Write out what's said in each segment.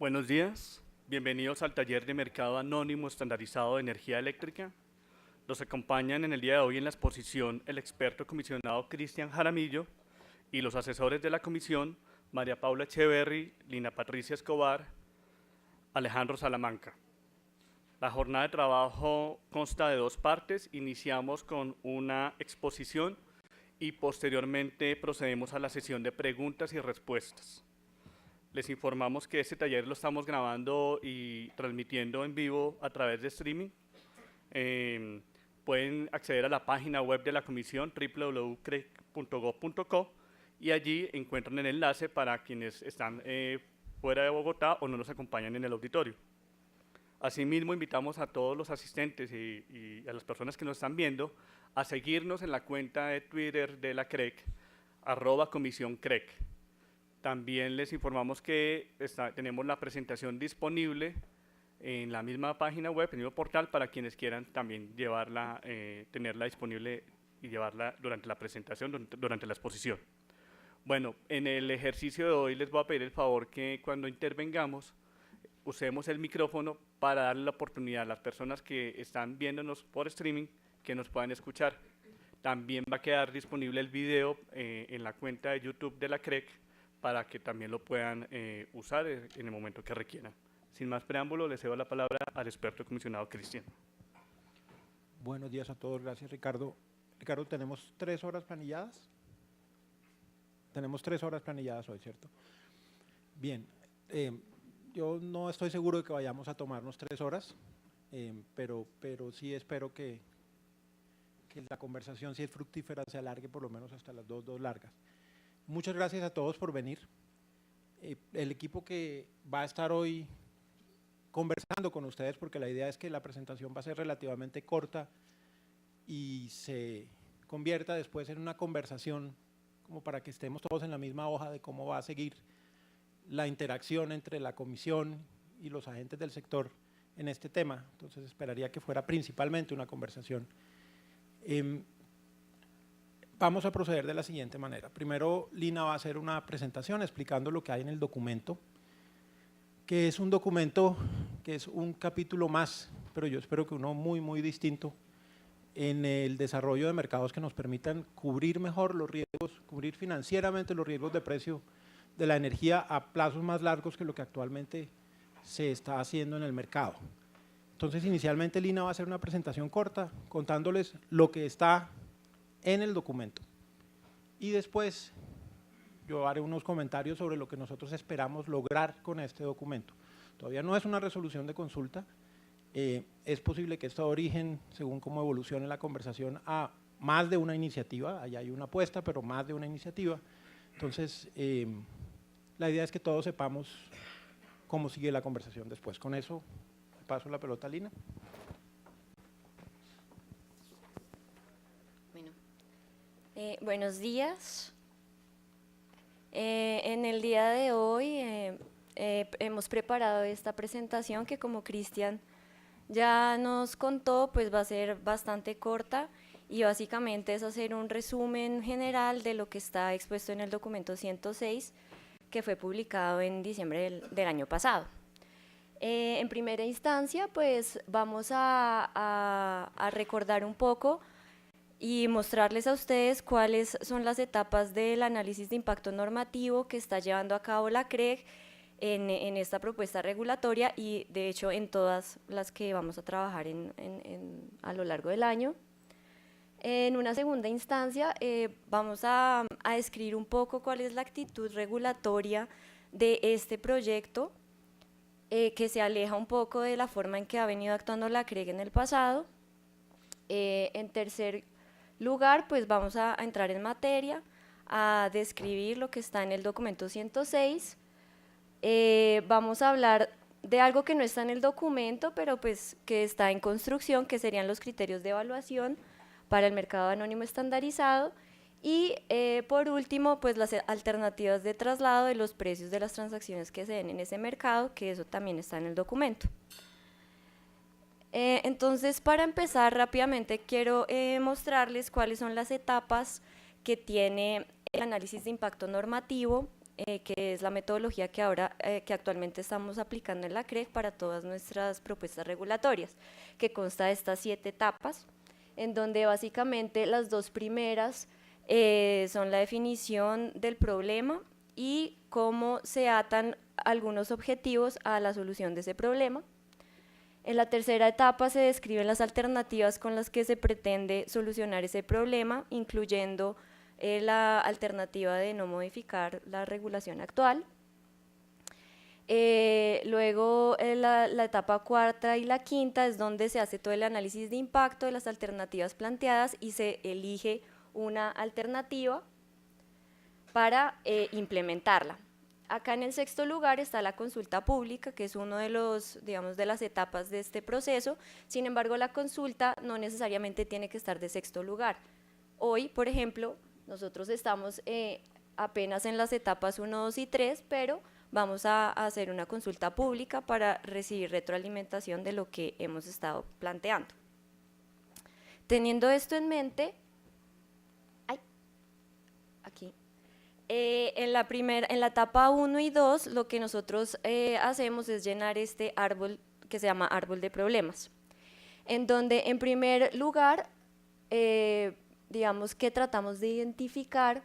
Buenos días, bienvenidos al taller de mercado anónimo estandarizado de energía eléctrica. Nos acompañan en el día de hoy en la exposición el experto comisionado Cristian Jaramillo y los asesores de la comisión María Paula Echeverry, Lina Patricia Escobar, Alejandro Salamanca. La jornada de trabajo consta de 2 partes. Iniciamos con una exposición y posteriormente procedemos a la sesión de preguntas y respuestas. Les informamos que este taller lo estamos grabando y transmitiendo en vivo a través de streaming. Pueden acceder a la página web de la comisión www.crec.gov.co y allí encuentran el enlace para quienes están fuera de Bogotá o no nos acompañan en el auditorio. Asimismo, invitamos a todos los asistentes y a las personas que nos están viendo a seguirnos en la cuenta de Twitter de la CREC, @comisioncrec. También les informamos que tenemos la presentación disponible en la misma página web, en el mismo portal, para quienes quieran también llevarla, tenerla disponible y llevarla durante la presentación, durante la exposición. Bueno, en el ejercicio de hoy les voy a pedir el favor que cuando intervengamos usemos el micrófono para darle la oportunidad a las personas que están viéndonos por streaming que nos puedan escuchar. También va a quedar disponible el video en la cuenta de YouTube de la CREC para que también lo puedan usar en el momento que requieran. Sin más preámbulo, le cedo la palabra al experto comisionado Cristian. Buenos días a todos, gracias Ricardo. Ricardo, ¿tenemos 3 horas planilladas? Tenemos 3 horas planilladas hoy, ¿cierto? Bien, yo no estoy seguro de que vayamos a tomarnos 3 horas, pero sí espero que la conversación, si es fructífera, se alargue por lo menos hasta las 2 largas. Muchas gracias a todos por venir. El equipo que va a estar hoy conversando con ustedes, porque la idea es que la presentación va a ser relativamente corta y se convierta después en una conversación como para que estemos todos en la misma hoja de cómo va a seguir la interacción entre la comisión y los agentes del sector en este tema. Entonces esperaría que fuera principalmente una conversación. Vamos a proceder de la siguiente manera. Primero, Lina va a hacer una presentación explicando lo que hay en el documento, que es un documento que es un capítulo más, pero yo espero que uno muy distinto en el desarrollo de mercados que nos permitan cubrir mejor los riesgos, cubrir financieramente los riesgos de precio de la energía a plazos más largos que lo que actualmente se está haciendo en el mercado. Entonces, inicialmente Lina va a hacer una presentación corta contándoles lo que está en el documento y después yo haré unos comentarios sobre lo que nosotros esperamos lograr con este documento. Todavía no es una resolución de consulta, es posible que esto dé origen, según cómo evolucione la conversación, a más de una iniciativa. Allá hay una apuesta, pero más de una iniciativa. Entonces, la idea es que todos sepamos cómo sigue la conversación después. Con eso, paso la pelota a Lina. Buenos días. En el día de hoy hemos preparado esta presentación que, como Cristian ya nos contó, pues va a ser bastante corta y básicamente es hacer un resumen general de lo que está expuesto en el documento 106 que fue publicado en diciembre del año pasado. En primera instancia, pues vamos a recordar un poco y mostrarles a ustedes cuáles son las etapas del análisis de impacto normativo que está llevando a cabo la CREC en esta propuesta regulatoria y de hecho en todas las que vamos a trabajar a lo largo del año. En una segunda instancia vamos a describir un poco cuál es la actitud regulatoria de este proyecto que se aleja un poco de la forma en que ha venido actuando la CREC en el pasado. En tercer lugar, pues vamos a entrar en materia, a describir lo que está en el documento 106. Vamos a hablar de algo que no está en el documento, pero pues que está en construcción, que serían los criterios de evaluación para el mercado anónimo estandarizado. Y por último, pues las alternativas de traslado de los precios de las transacciones que se den en ese mercado, que eso también está en el documento. Entonces, para empezar rápidamente, quiero mostrarles cuáles son las etapas que tiene el análisis de impacto normativo que es la metodología que actualmente estamos aplicando en la CREC para todas nuestras propuestas regulatorias, que consta de estas 7 etapas, en donde básicamente las 2 primeras son la definición del problema y cómo se atan algunos objetivos a la solución de ese problema. En la tercera etapa se describen las alternativas con las que se pretende solucionar ese problema, incluyendo la alternativa de no modificar la regulación actual. Luego la etapa cuarta y la quinta es donde se hace todo el análisis de impacto de las alternativas planteadas y se elige una alternativa para implementarla. Acá en el sexto lugar está la consulta pública, que es uno de los, digamos, de las etapas de este proceso. Sin embargo, la consulta no necesariamente tiene que estar de sexto lugar. Hoy, por ejemplo, nosotros estamos apenas en las etapas 1, 2 y 3, pero vamos a hacer una consulta pública para recibir retroalimentación de lo que hemos estado planteando. Teniendo esto en mente, aquí. En la etapa 1 y 2, lo que nosotros hacemos es llenar este árbol que se llama árbol de problemas, en donde en primer lugar, digamos que tratamos de identificar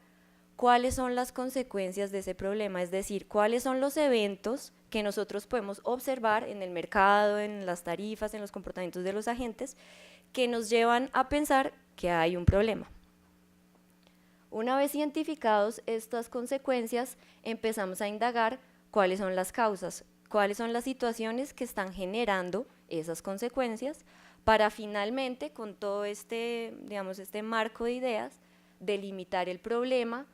cuáles son las consecuencias de ese problema, es decir, cuáles son los eventos que nosotros podemos observar en el mercado, en las tarifas, en los comportamientos de los agentes, que nos llevan a pensar que hay un problema. Una vez identificados estas consecuencias, empezamos a indagar cuáles son las causas, cuáles son las situaciones que están generando esas consecuencias, para finalmente, con todo este, digamos, este marco de ideas, delimitar el problema,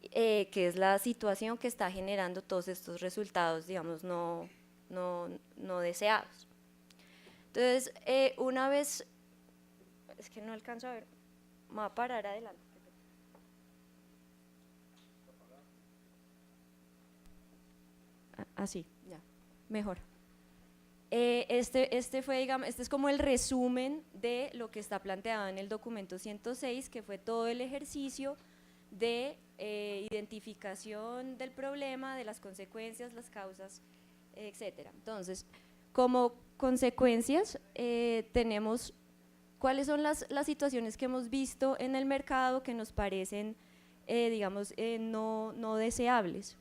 que es la situación que está generando todos estos resultados, digamos, no deseados. Entonces, una vez, es que no alcanzo a ver, me voy a parar adelante. Así, ya, mejor. Este es como el resumen de lo que está planteado en el documento 106, que fue todo el ejercicio de identificación del problema, de las consecuencias, las causas, etcétera. Entonces, como consecuencias, tenemos cuáles son las situaciones que hemos visto en el mercado que nos parecen, digamos, no deseables,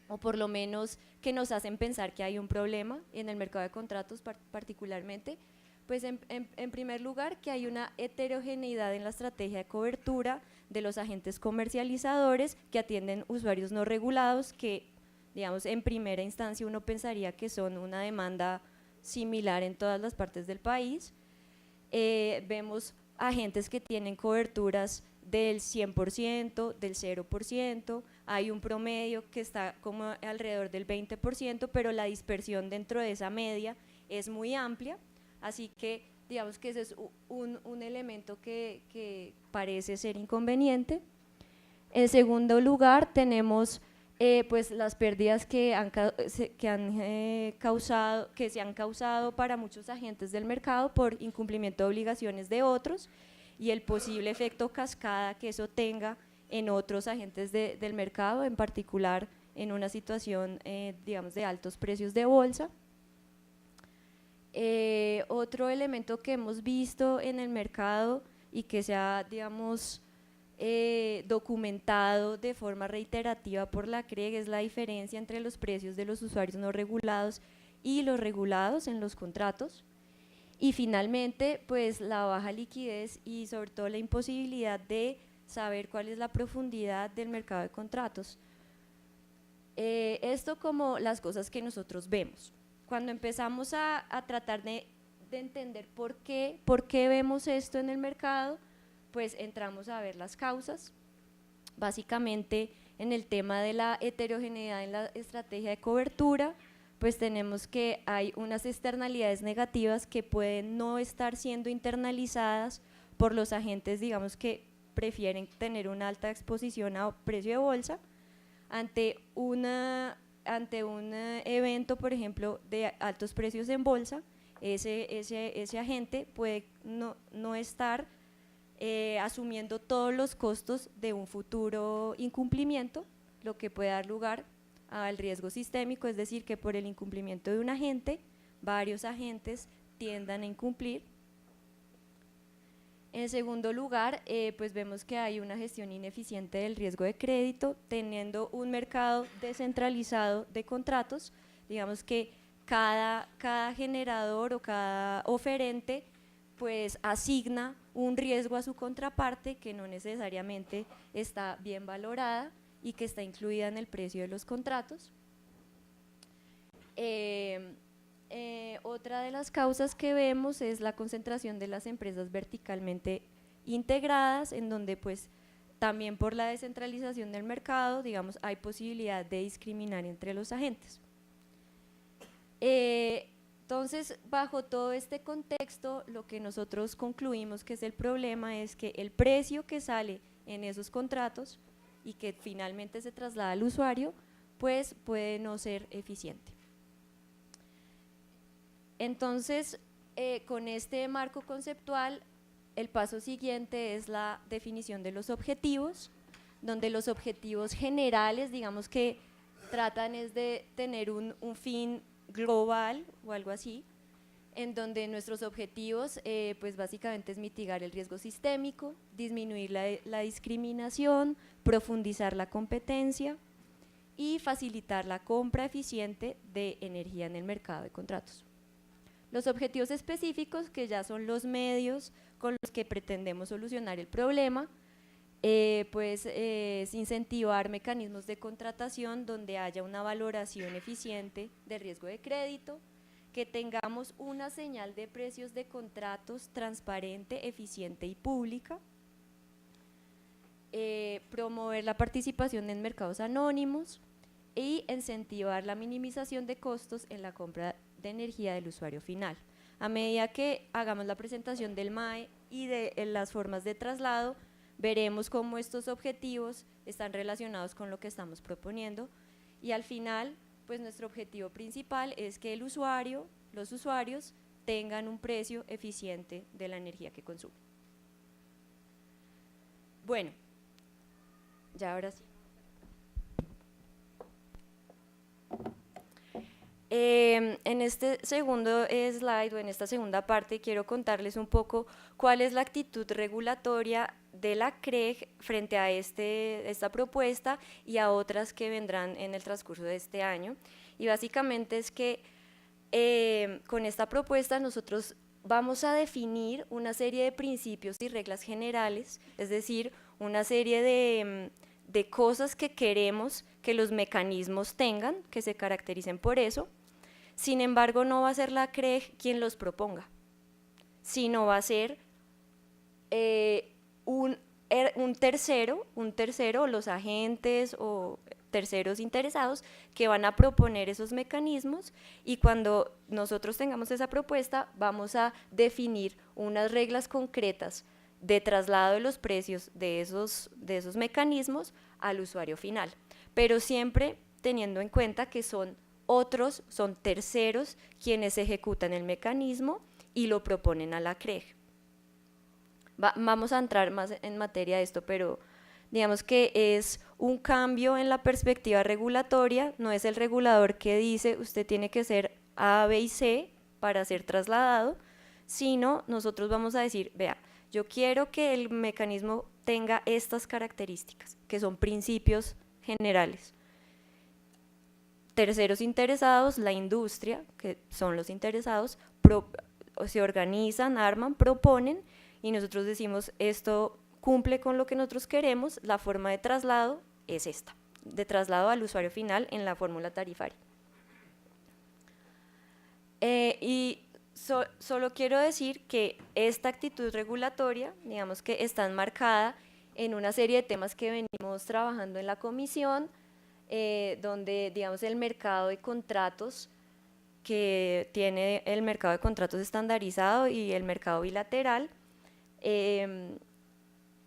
o por lo menos que nos hacen pensar que hay un problema en el mercado de contratos particularmente. Pues en primer lugar, que hay una heterogeneidad en la estrategia de cobertura de los agentes comercializadores que atienden usuarios no regulados, que digamos en primera instancia uno pensaría que son una demanda similar en todas las partes del país. Vemos agentes que tienen coberturas del 100%, del 0%, hay un promedio que está como alrededor del 20%, pero la dispersión dentro de esa media es muy amplia, así que digamos que ese es un elemento que parece ser inconveniente. En segundo lugar, tenemos pues las pérdidas que se han causado para muchos agentes del mercado por incumplimiento de obligaciones de otros, y el posible efecto cascada que eso tenga en otros agentes del mercado, en particular en una situación, digamos, de altos precios de bolsa. Otro elemento que hemos visto en el mercado y que se ha, digamos, documentado de forma reiterativa por la CREG es la diferencia entre los precios de los usuarios no regulados y los regulados en los contratos. Y finalmente, pues la baja liquidez y sobre todo la imposibilidad de saber cuál es la profundidad del mercado de contratos. Esto como las cosas que nosotros vemos. Cuando empezamos a tratar de entender por qué vemos esto en el mercado, pues entramos a ver las causas. Básicamente, en el tema de la heterogeneidad en la estrategia de cobertura, pues tenemos que hay unas externalidades negativas que pueden no estar siendo internalizadas por los agentes, digamos, que prefieren tener una alta exposición a precio de bolsa ante un evento, por ejemplo, de altos precios en bolsa. Ese agente puede no estar asumiendo todos los costos de un futuro incumplimiento, lo que puede dar lugar al riesgo sistémico, es decir, que por el incumplimiento de un agente, varios agentes tiendan a incumplir. En segundo lugar, pues vemos que hay una gestión ineficiente del riesgo de crédito, teniendo un mercado descentralizado de contratos. Digamos que cada generador o cada oferente pues asigna un riesgo a su contraparte que no necesariamente está bien valorada y que está incluida en el precio de los contratos. Otra de las causas que vemos es la concentración de las empresas verticalmente integradas, en donde pues también por la descentralización del mercado, digamos, hay posibilidad de discriminar entre los agentes. Entonces, bajo todo este contexto, lo que nosotros concluimos que es el problema es que el precio que sale en esos contratos y que finalmente se traslada al usuario, pues puede no ser eficiente. Entonces, con este marco conceptual, el paso siguiente es la definición de los objetivos, donde los objetivos generales, digamos que tratan es de tener un fin global o algo así, en donde nuestros objetivos pues básicamente es mitigar el riesgo sistémico, disminuir la discriminación, profundizar la competencia y facilitar la compra eficiente de energía en el mercado de contratos. Los objetivos específicos, que ya son los medios con los que pretendemos solucionar el problema, pues es incentivar mecanismos de contratación donde haya una valoración eficiente del riesgo de crédito, que tengamos una señal de precios de contratos transparente, eficiente y pública, promover la participación en mercados anónimos y incentivar la minimización de costos en la compra de energía del usuario final. A medida que hagamos la presentación del MAE y de las formas de traslado, veremos cómo estos objetivos están relacionados con lo que estamos proponiendo y al final, pues nuestro objetivo principal es que el usuario, los usuarios, tengan un precio eficiente de la energía que consumen. Bueno, ya ahora sí. En este segundo slide o en esta segunda parte quiero contarles un poco cuál es la actitud regulatoria de la CREG frente a esta propuesta y a otras que vendrán en el transcurso de este año. Y básicamente es que con esta propuesta nosotros vamos a definir una serie de principios y reglas generales, es decir, una serie de cosas que queremos que los mecanismos tengan, que se caractericen por eso. Sin embargo, no va a ser la CREG quien los proponga, sino va a ser un tercero, los agentes o terceros interesados que van a proponer esos mecanismos, y cuando nosotros tengamos esa propuesta vamos a definir unas reglas concretas de traslado de los precios de esos mecanismos al usuario final, pero siempre teniendo en cuenta que son terceros quienes ejecutan el mecanismo y lo proponen a la CREG. Vamos a entrar más en materia de esto, pero digamos que es un cambio en la perspectiva regulatoria, no es el regulador que dice usted tiene que ser A, B y C para ser trasladado, sino nosotros vamos a decir, vea, yo quiero que el mecanismo tenga estas características, que son principios generales. Terceros interesados, la industria, que son los interesados, se organizan, arman, proponen, y nosotros decimos esto cumple con lo que nosotros queremos, la forma de traslado es esta, de traslado al usuario final en la fórmula tarifaria. Solo quiero decir que esta actitud regulatoria, digamos que está enmarcada en una serie de temas que venimos trabajando en la comisión, donde digamos el mercado de contratos, que tiene el mercado de contratos estandarizado y el mercado bilateral,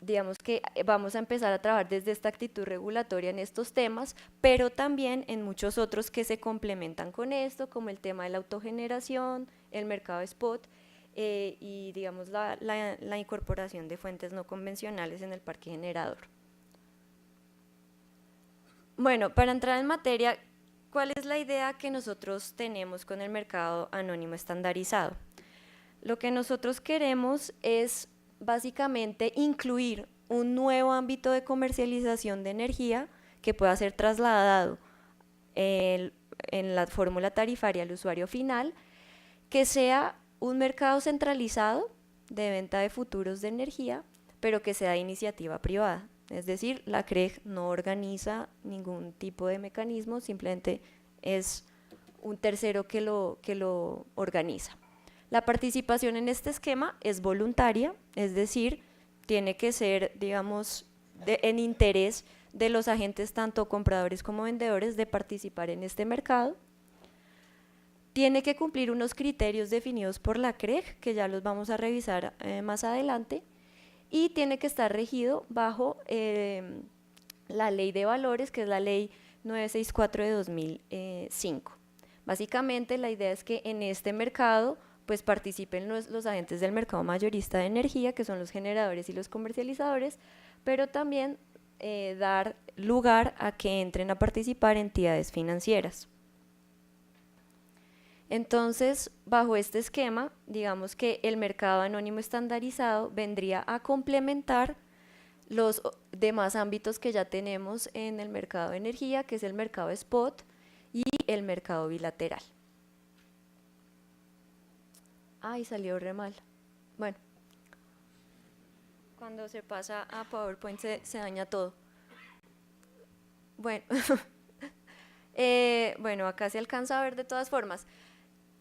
digamos que vamos a empezar a trabajar desde esta actitud regulatoria en estos temas, pero también en muchos otros que se complementan con esto, como el tema de la autogeneración, el mercado de spot y digamos la incorporación de fuentes no convencionales en el parque generador. Bueno, para entrar en materia, ¿cuál es la idea que nosotros tenemos con el mercado anónimo estandarizado? Lo que nosotros queremos es básicamente incluir un nuevo ámbito de comercialización de energía que pueda ser trasladado en la fórmula tarifaria al usuario final, que sea un mercado centralizado de venta de futuros de energía, pero que sea de iniciativa privada. Es decir, la CREG no organiza ningún tipo de mecanismo, simplemente es un tercero que lo organiza. La participación en este esquema es voluntaria, es decir, tiene que ser, digamos, en interés de los agentes, tanto compradores como vendedores, de participar en este mercado. Tiene que cumplir unos criterios definidos por la CREG, que ya los vamos a revisar más adelante, y tiene que estar regido bajo la ley de valores, que es la ley 964 de 2005. Básicamente la idea es que en este mercado pues participen los agentes del mercado mayorista de energía, que son los generadores y los comercializadores, pero también dar lugar a que entren a participar entidades financieras. Entonces, bajo este esquema, digamos que el mercado anónimo estandarizado vendría a complementar los demás ámbitos que ya tenemos en el mercado de energía, que es el mercado spot y el mercado bilateral. Ay, salió re mal. Bueno, cuando se pasa a PowerPoint se daña todo. Bueno, bueno, acá se alcanza a ver de todas formas.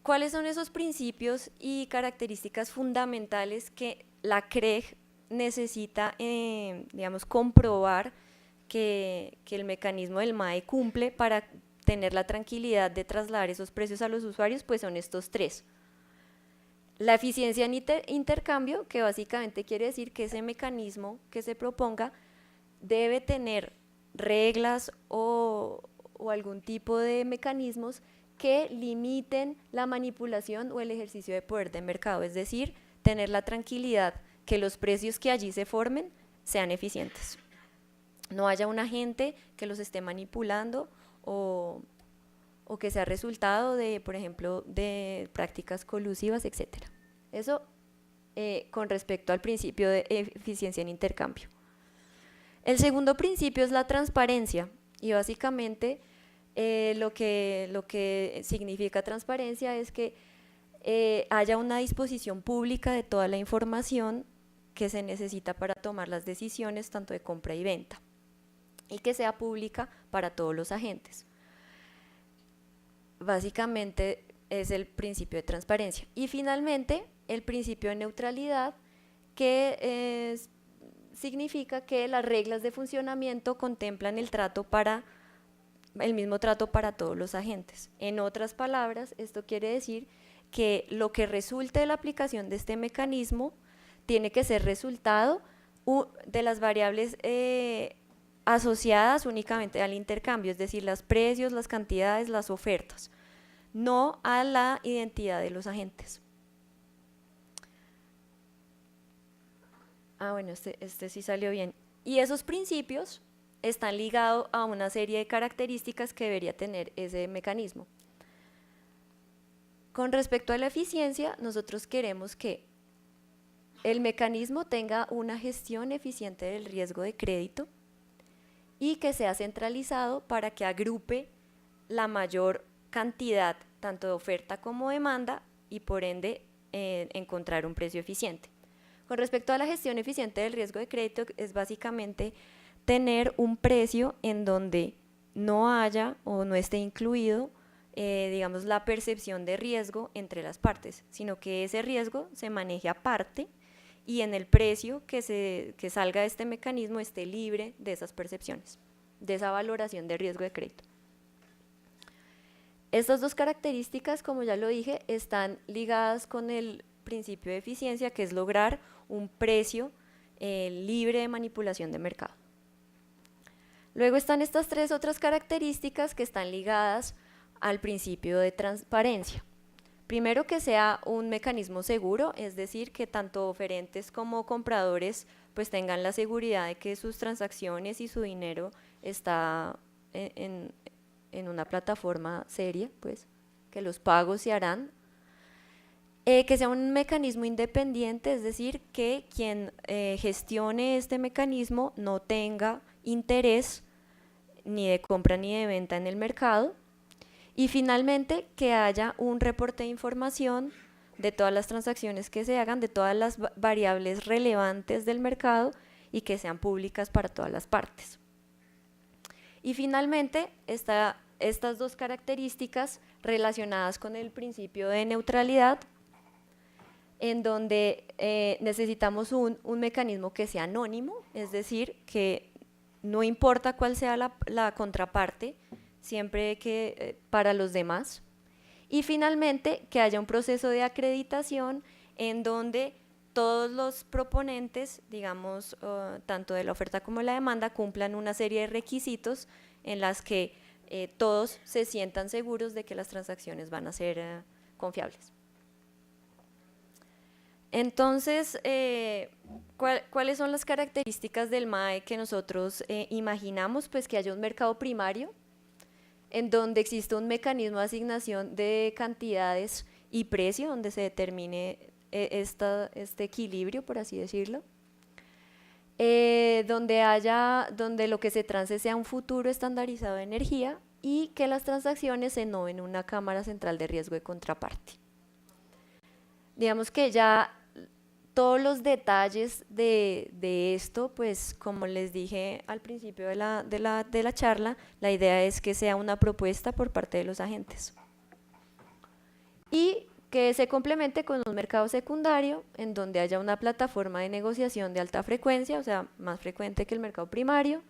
¿Cuáles son esos principios y características fundamentales que la CREG necesita, digamos, comprobar que el mecanismo del MAE cumple para tener la tranquilidad de trasladar esos precios a los usuarios? Pues son estos tres. La eficiencia en intercambio, que básicamente quiere decir que ese mecanismo que se proponga debe tener reglas o algún tipo de mecanismos que limiten la manipulación o el ejercicio de poder de mercado, es decir, tener la tranquilidad que los precios que allí se formen sean eficientes. No haya un agente que los esté manipulando o que sea resultado de, por ejemplo, de prácticas colusivas, etcétera. Eso con respecto al principio de eficiencia en intercambio. El segundo principio es la transparencia, y básicamente lo que significa transparencia es que haya una disposición pública de toda la información que se necesita para tomar las decisiones tanto de compra y venta, y que sea pública para todos los agentes. Básicamente es el principio de transparencia. Y finalmente, el principio de neutralidad, que significa que las reglas de funcionamiento contemplan el mismo trato para todos los agentes. En otras palabras, esto quiere decir que lo que resulte de la aplicación de este mecanismo tiene que ser resultado de las variables asociadas únicamente al intercambio, es decir, los precios, las cantidades, las ofertas, no a la identidad de los agentes. Bueno, este sí salió bien. Y esos principios están ligados a una serie de características que debería tener ese mecanismo. Con respecto a la eficiencia, nosotros queremos que el mecanismo tenga una gestión eficiente del riesgo de crédito y que sea centralizado para que agrupe la mayor cantidad tanto de oferta como demanda y por ende encontrar un precio eficiente. Con respecto a la gestión eficiente del riesgo de crédito, es básicamente tener un precio en donde no haya o no esté incluido digamos, la percepción de riesgo entre las partes, sino que ese riesgo se maneje aparte y en el precio que salga de este mecanismo esté libre de esas percepciones, de esa valoración de riesgo de crédito. Estas dos características, como ya lo dije, están ligadas con el principio de eficiencia, que es lograr un precio libre de manipulación de mercado. Luego están estas tres otras características que están ligadas al principio de transparencia. Primero, que sea un mecanismo seguro, es decir, que tanto oferentes como compradores pues tengan la seguridad de que sus transacciones y su dinero está en una plataforma seria, pues, que los pagos se harán, que sea un mecanismo independiente, es decir, que quien gestione este mecanismo no tenga interés ni de compra ni de venta en el mercado, y finalmente que haya un reporte de información de todas las transacciones que se hagan, de todas las variables relevantes del mercado y que sean públicas para todas las partes. Y finalmente, estas dos características relacionadas con el principio de neutralidad, en donde necesitamos un mecanismo que sea anónimo, es decir, que no importa cuál sea la contraparte, siempre que para los demás. Y finalmente, que haya un proceso de acreditación en donde todos los proponentes, digamos, tanto de la oferta como de la demanda, cumplan una serie de requisitos en las que todos se sientan seguros de que las transacciones van a ser confiables. Entonces, ¿cuáles son las características del MAE que nosotros imaginamos? Pues que haya un mercado primario, en donde existe un mecanismo de asignación de cantidades y precio, donde se determine este equilibrio, por así decirlo, donde lo que se transe sea un futuro estandarizado de energía y que las transacciones se noven en una cámara central de riesgo de contraparte. Digamos que ya todos los detalles de esto, pues como les dije al principio de la charla, la idea es que sea una propuesta por parte de los agentes y que se complemente con un mercado secundario en donde haya una plataforma de negociación de alta frecuencia, o sea, más frecuente que el mercado primario,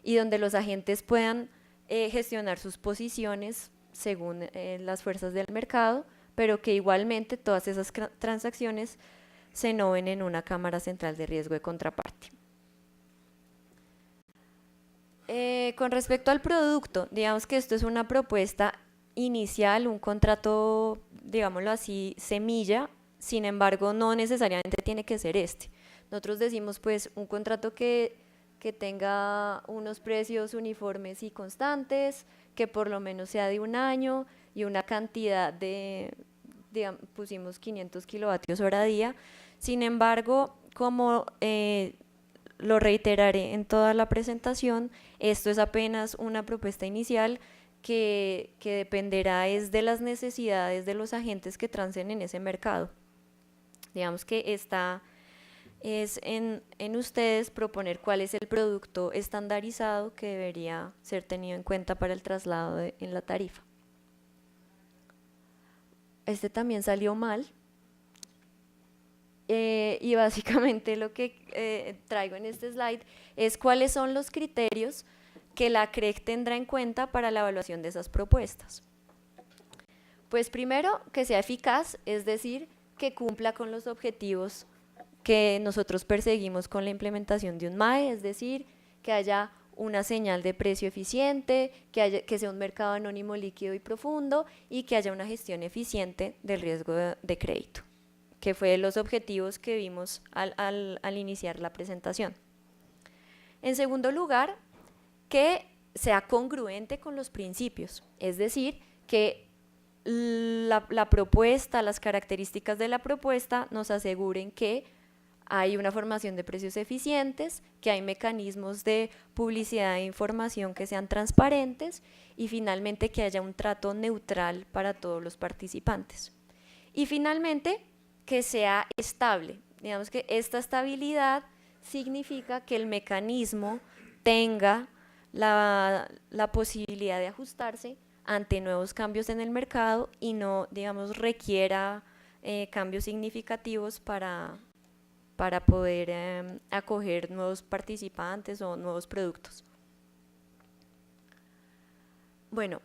y donde los agentes puedan gestionar sus posiciones según las fuerzas del mercado, pero que igualmente todas esas transacciones se noven en una cámara central de riesgo de contraparte. Con respecto al producto, digamos que esto es una propuesta inicial, un contrato, digámoslo así, semilla, sin embargo no necesariamente tiene que ser este. Nosotros decimos pues un contrato que tenga unos precios uniformes y constantes, que por lo menos sea de un año y una cantidad digamos, pusimos 500 kilovatios hora día. Sin embargo, como lo reiteraré en toda la presentación, esto es apenas una propuesta inicial que dependerá es de las necesidades de los agentes que transen en ese mercado. Digamos que está es en ustedes proponer cuál es el producto estandarizado que debería ser tenido en cuenta para el traslado en la tarifa. Este también salió mal. Y básicamente lo que traigo en este slide es cuáles son los criterios que la CREG tendrá en cuenta para la evaluación de esas propuestas. Pues primero, que sea eficaz, es decir, que cumpla con los objetivos que nosotros perseguimos con la implementación de un MAE, es decir, que haya una señal de precio eficiente, que sea un mercado anónimo líquido y profundo y que haya una gestión eficiente del riesgo de crédito, que fue los objetivos que vimos al iniciar la presentación. En segundo lugar, que sea congruente con los principios, es decir, que la propuesta, las características de la propuesta nos aseguren que hay una formación de precios eficientes, que hay mecanismos de publicidad e información que sean transparentes y finalmente que haya un trato neutral para todos los participantes. Y finalmente, que sea estable. Digamos que esta estabilidad significa que el mecanismo tenga la posibilidad de ajustarse ante nuevos cambios en el mercado y no, digamos, requiera cambios significativos para poder acoger nuevos participantes o nuevos productos. Bueno,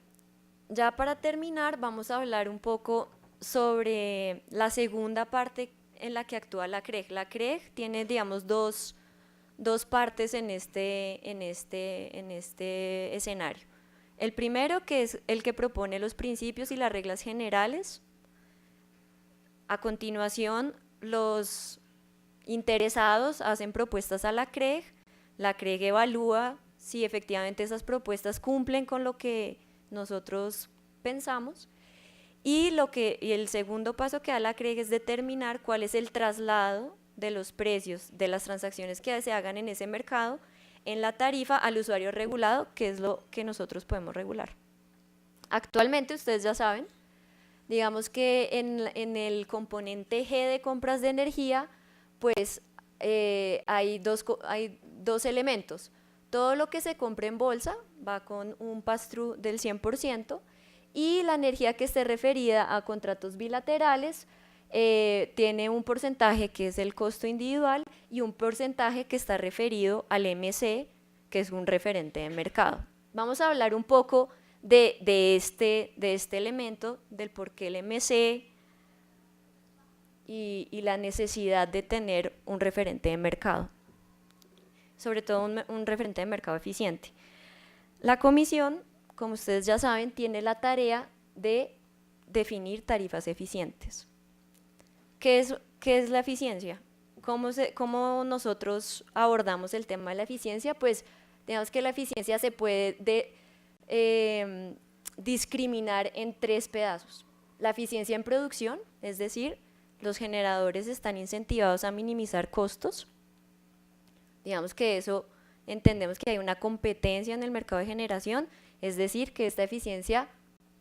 ya para terminar vamos a hablar un poco sobre la segunda parte en la que actúa la CREG. La CREG tiene, digamos, dos partes en este escenario. El primero, que es el que propone los principios y las reglas generales. A continuación, los interesados hacen propuestas a la CREG evalúa si efectivamente esas propuestas cumplen con lo que nosotros pensamos. Y el segundo paso que da la CREG es determinar cuál es el traslado de los precios de las transacciones que se hagan en ese mercado en la tarifa al usuario regulado, que es lo que nosotros podemos regular. Actualmente, ustedes ya saben, digamos que en el componente G de compras de energía, pues hay dos elementos. Todo lo que se compre en bolsa va con un pass-through del 100%, y la energía que esté referida a contratos bilaterales tiene un porcentaje que es el costo individual y un porcentaje que está referido al MC, que es un referente de mercado. Vamos a hablar un poco de este elemento, del por qué el MC y la necesidad de tener un referente de mercado, sobre todo un referente de mercado eficiente. La comisión, como ustedes ya saben, tiene la tarea de definir tarifas eficientes. ¿Qué es la eficiencia? ¿Cómo nosotros abordamos el tema de la eficiencia? Pues digamos que la eficiencia se puede discriminar en 3 pedazos. La eficiencia en producción, es decir, los generadores están incentivados a minimizar costos. Digamos que eso, entendemos que hay una competencia en el mercado de generación, es decir, que esta eficiencia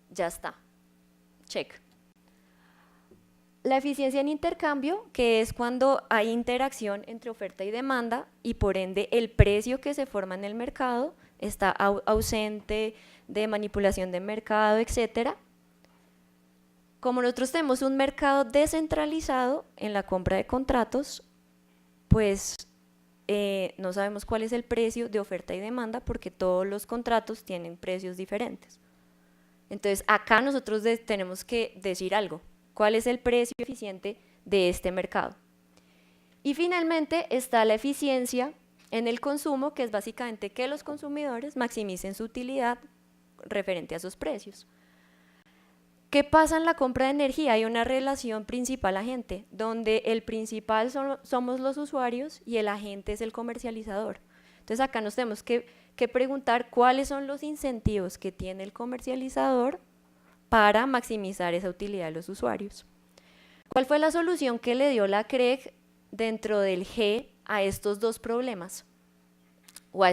ya está, check. La eficiencia en intercambio, que es cuando hay interacción entre oferta y demanda y por ende el precio que se forma en el mercado está ausente de manipulación de mercado, etc. Como nosotros tenemos un mercado descentralizado en la compra de contratos, pues no sabemos cuál es el precio de oferta y demanda porque todos los contratos tienen precios diferentes. Entonces acá nosotros tenemos que decir algo, ¿cuál es el precio eficiente de este mercado? Y finalmente está la eficiencia en el consumo, que es básicamente que los consumidores maximicen su utilidad referente a sus precios. ¿Qué pasa en la compra de energía? Hay una relación principal-agente, donde el principal somos los usuarios y el agente es el comercializador. Entonces acá nos tenemos que preguntar cuáles son los incentivos que tiene el comercializador para maximizar esa utilidad de los usuarios. ¿Cuál fue la solución que le dio la CREG dentro del G a estos 2 problemas? O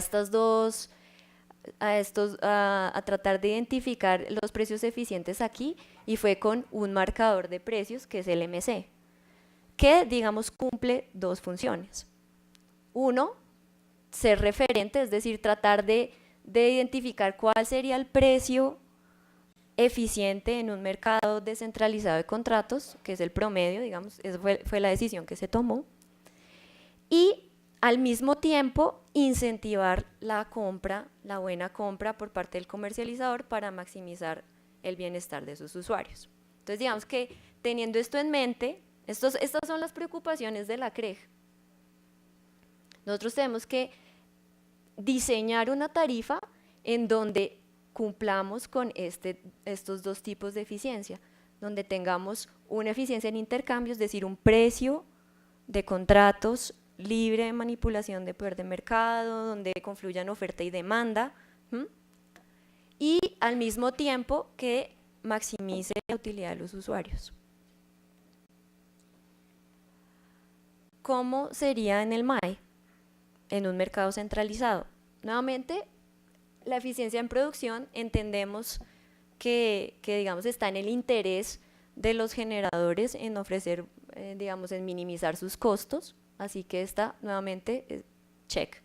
a tratar de identificar los precios eficientes aquí, y fue con un marcador de precios que es el MC, que digamos cumple 2 funciones. Uno, ser referente, es decir, tratar de identificar cuál sería el precio eficiente en un mercado descentralizado de contratos, que es el promedio, digamos, esa fue la decisión que se tomó, y al mismo tiempo incentivar la compra, la buena compra por parte del comercializador para maximizar el bienestar de sus usuarios. Entonces digamos que teniendo esto en mente, estas son las preocupaciones de la CREG. Nosotros tenemos que diseñar una tarifa en donde cumplamos con estos 2 tipos de eficiencia, donde tengamos una eficiencia en intercambio, es decir, un precio de contratos libre de manipulación de poder de mercado, donde confluyan oferta y demanda, y al mismo tiempo que maximice la utilidad de los usuarios. ¿Cómo sería en el MAE? En un mercado centralizado. Nuevamente, la eficiencia en producción entendemos que digamos está en el interés de los generadores en ofrecer, digamos, en minimizar sus costos, así que está nuevamente check.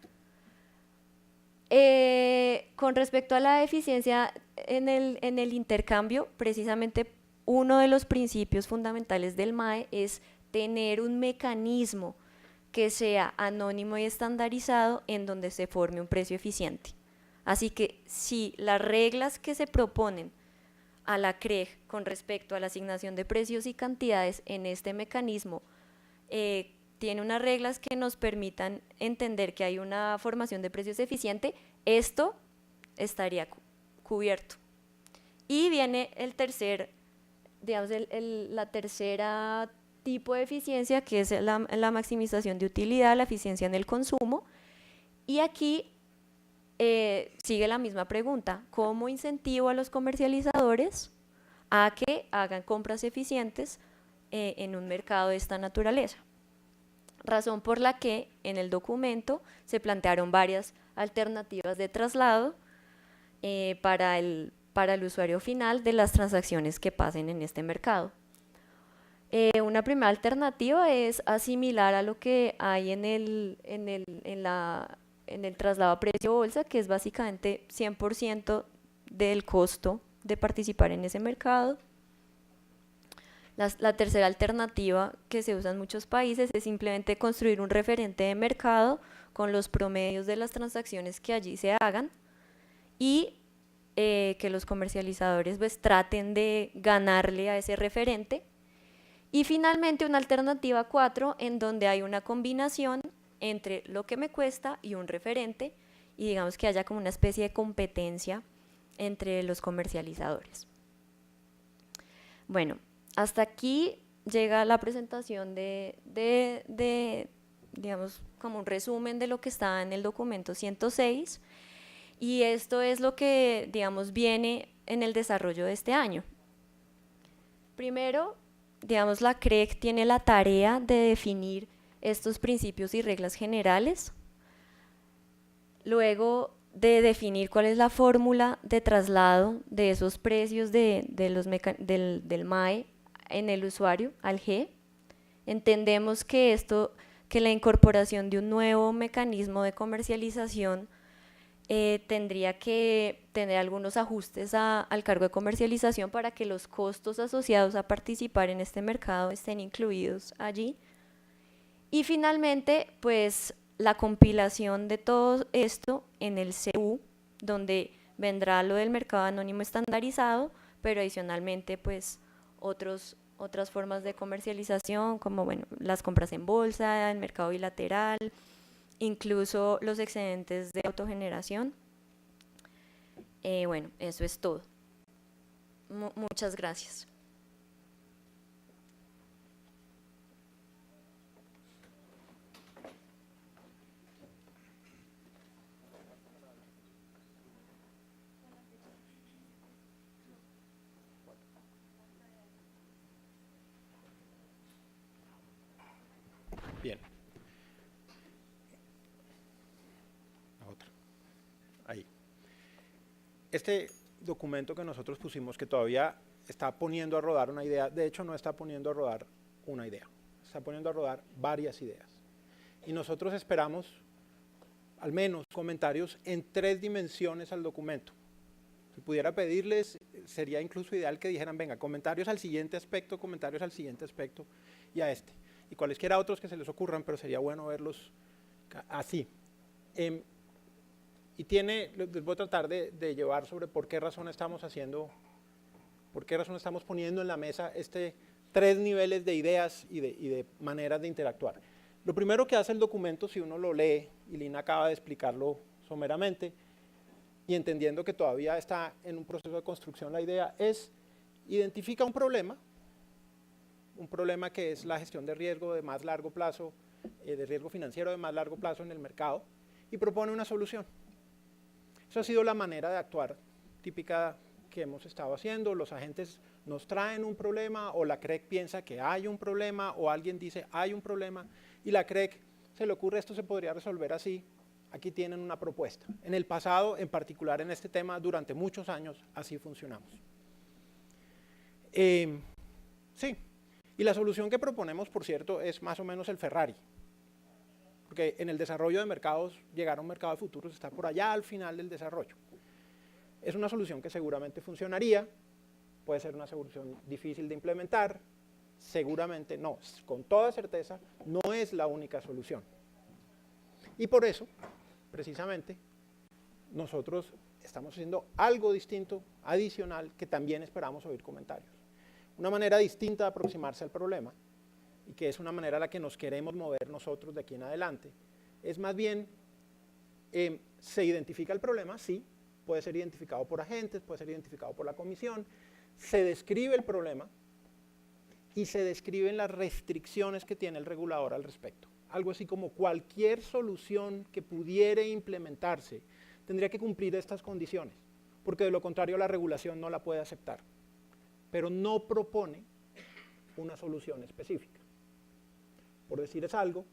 Con respecto a la eficiencia en el intercambio, precisamente uno de los principios fundamentales del MAE es tener un mecanismo que sea anónimo y estandarizado en donde se forme un precio eficiente. Así que si las reglas que se proponen a la CREG con respecto a la asignación de precios y cantidades en este mecanismo tiene unas reglas que nos permitan entender que hay una formación de precios eficiente, esto estaría cubierto. Y viene el tercer, digamos, la tercera tipo de eficiencia, que es la maximización de utilidad, la eficiencia en el consumo, y aquí sigue la misma pregunta: ¿cómo incentivo a los comercializadores a que hagan compras eficientes en un mercado de esta naturaleza? Razón por la que en el documento se plantearon varias alternativas de traslado para el usuario final de las transacciones que pasen en este mercado. Una primera alternativa es asimilar a lo que hay en el traslado a precio bolsa, que es básicamente 100% del costo de participar en ese mercado. La tercera alternativa que se usa en muchos países es simplemente construir un referente de mercado con los promedios de las transacciones que allí se hagan y que los comercializadores pues traten de ganarle a ese referente. Y finalmente una alternativa 4 en donde hay una combinación entre lo que me cuesta y un referente, y digamos que haya como una especie de competencia entre los comercializadores. Bueno, hasta aquí llega la presentación digamos, como un resumen de lo que está en el documento 106, y esto es lo que, digamos, viene en el desarrollo de este año. Primero, digamos, la CREC tiene la tarea de definir estos principios y reglas generales, luego de definir cuál es la fórmula de traslado de esos precios del MAE en el usuario al G. Entendemos que la incorporación de un nuevo mecanismo de comercialización tendría que tener algunos ajustes al cargo de comercialización para que los costos asociados a participar en este mercado estén incluidos allí. Y finalmente, pues la compilación de todo esto en el CU, donde vendrá lo del mercado anónimo estandarizado, pero adicionalmente pues otras formas de comercialización, como bueno, las compras en bolsa, el mercado bilateral, incluso los excedentes de autogeneración. Bueno, eso es todo. Muchas gracias. Bien. La otra. Ahí. Este documento que nosotros pusimos, que todavía está poniendo a rodar una idea, de hecho no está poniendo a rodar una idea, está poniendo a rodar varias ideas. Y nosotros esperamos al menos comentarios en 3 dimensiones al documento. Si pudiera pedirles, sería incluso ideal que dijeran, venga, comentarios al siguiente aspecto y a este. Y cualesquiera otros que se les ocurran, pero sería bueno verlos así. Y les voy a tratar de llevar sobre por qué razón estamos poniendo en la mesa 3 niveles de ideas y de maneras de interactuar. Lo primero que hace el documento, si uno lo lee, y Lina acaba de explicarlo someramente, y entendiendo que todavía está en un proceso de construcción la idea, es identifica un problema que es la gestión de riesgo de más largo plazo, de riesgo financiero de más largo plazo en el mercado, y propone una solución. Eso ha sido la manera de actuar típica que hemos estado haciendo. Los agentes nos traen un problema, o la CREC piensa que hay un problema, o alguien dice hay un problema, y la CREC se le ocurre esto se podría resolver así. Aquí tienen una propuesta. En el pasado, en particular en este tema, durante muchos años, así funcionamos. Sí, y la solución que proponemos, por cierto, es más o menos el Ferrari. Porque en el desarrollo de mercados, llegar a un mercado de futuros está por allá al final del desarrollo. Es una solución que seguramente funcionaría, puede ser una solución difícil de implementar, seguramente no, con toda certeza, no es la única solución. Y por eso, precisamente, nosotros estamos haciendo algo distinto, adicional, que también esperamos oír comentarios. Una manera distinta de aproximarse al problema, y que es una manera a la que nos queremos mover nosotros de aquí en adelante, es más bien, se identifica el problema, sí, puede ser identificado por agentes, puede ser identificado por la comisión, se describe el problema y se describen las restricciones que tiene el regulador al respecto. Algo así como cualquier solución que pudiera implementarse tendría que cumplir estas condiciones, porque de lo contrario la regulación no la puede aceptar, pero no propone una solución específica. Por decirles algo,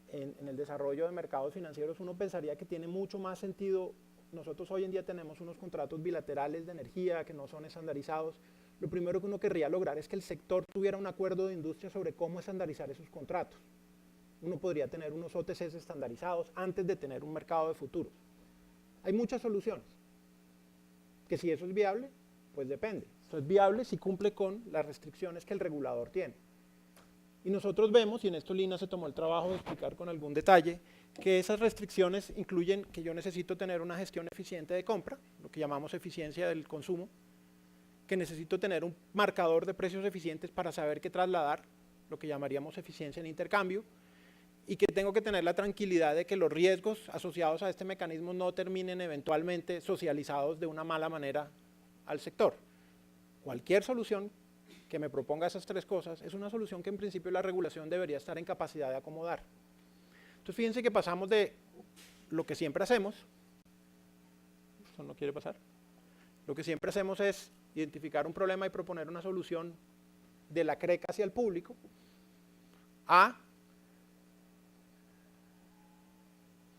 en el desarrollo de mercados financieros uno pensaría que tiene mucho más sentido. Nosotros hoy en día tenemos unos contratos bilaterales de energía que no son estandarizados. Lo primero que uno querría lograr es que el sector tuviera un acuerdo de industria sobre cómo estandarizar esos contratos. Uno podría tener unos OTCs estandarizados antes de tener un mercado de futuros. Hay muchas soluciones. Que si eso es viable, pues depende. Esto es viable si cumple con las restricciones que el regulador tiene. Y nosotros vemos, y en esto Lina se tomó el trabajo de explicar con algún detalle, que esas restricciones incluyen que yo necesito tener una gestión eficiente de compra, lo que llamamos eficiencia del consumo, que necesito tener un marcador de precios eficientes para saber qué trasladar, lo que llamaríamos eficiencia en intercambio, y que tengo que tener la tranquilidad de que los riesgos asociados a este mecanismo no terminen eventualmente socializados de una mala manera al sector. Cualquier solución que me proponga esas tres cosas es una solución que en principio la regulación debería estar en capacidad de acomodar. Entonces fíjense que pasamos de lo que siempre hacemos, ¿esto no quiere pasar? Lo que siempre hacemos es identificar un problema y proponer una solución de la CREC hacia el público, a,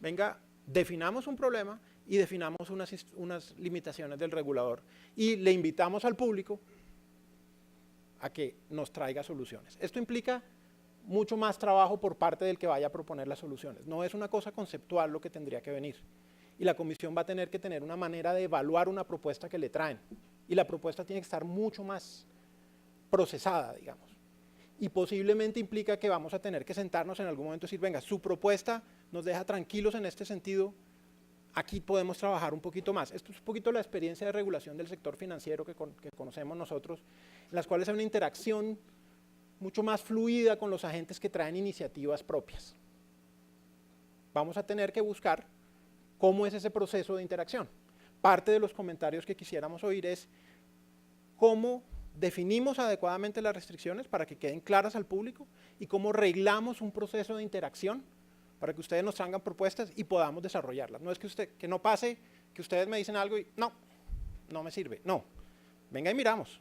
venga, definamos un problema y definamos unas limitaciones del regulador y le invitamos al público a que nos traiga soluciones. Esto implica mucho más trabajo por parte del que vaya a proponer las soluciones. No es una cosa conceptual lo que tendría que venir. Y la comisión va a tener que tener una manera de evaluar una propuesta que le traen. Y la propuesta tiene que estar mucho más procesada, digamos. Y posiblemente implica que vamos a tener que sentarnos en algún momento y decir, venga, su propuesta nos deja tranquilos en este sentido, aquí podemos trabajar un poquito más. Esto es un poquito la experiencia de regulación del sector financiero que conocemos nosotros, en las cuales hay una interacción mucho más fluida con los agentes que traen iniciativas propias. Vamos a tener que buscar cómo es ese proceso de interacción. Parte de los comentarios que quisiéramos oír es cómo definimos adecuadamente las restricciones para que queden claras al público y cómo reglamos un proceso de interacción para que ustedes nos traigan propuestas y podamos desarrollarlas. No es que no pase, que ustedes me dicen algo y no me sirve. No, venga y miramos.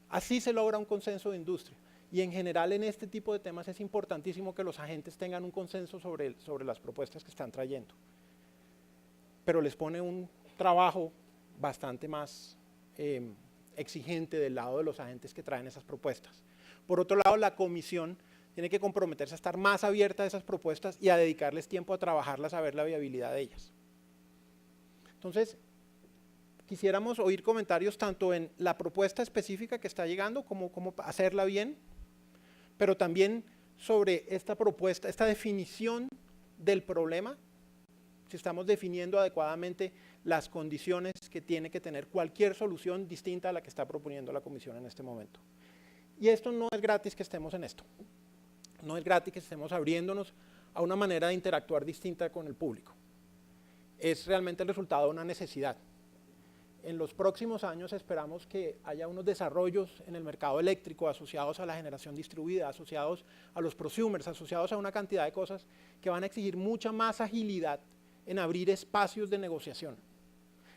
Así se logra un consenso de industria. Y en general en este tipo de temas es importantísimo que los agentes tengan un consenso sobre las propuestas que están trayendo. Pero les pone un trabajo bastante más exigente del lado de los agentes que traen esas propuestas. Por otro lado, la comisión tiene que comprometerse a estar más abierta a esas propuestas y a dedicarles tiempo a trabajarlas, a ver la viabilidad de ellas. Entonces, quisiéramos oír comentarios tanto en la propuesta específica que está llegando, como cómo hacerla bien, pero también sobre esta propuesta, esta definición del problema, si estamos definiendo adecuadamente las condiciones que tiene que tener cualquier solución distinta a la que está proponiendo la comisión en este momento. Y esto no es gratis que estemos en esto. No es gratis que estemos abriéndonos a una manera de interactuar distinta con el público. Es realmente el resultado de una necesidad. En los próximos años esperamos que haya unos desarrollos en el mercado eléctrico asociados a la generación distribuida, asociados a los prosumers, asociados a una cantidad de cosas que van a exigir mucha más agilidad en abrir espacios de negociación.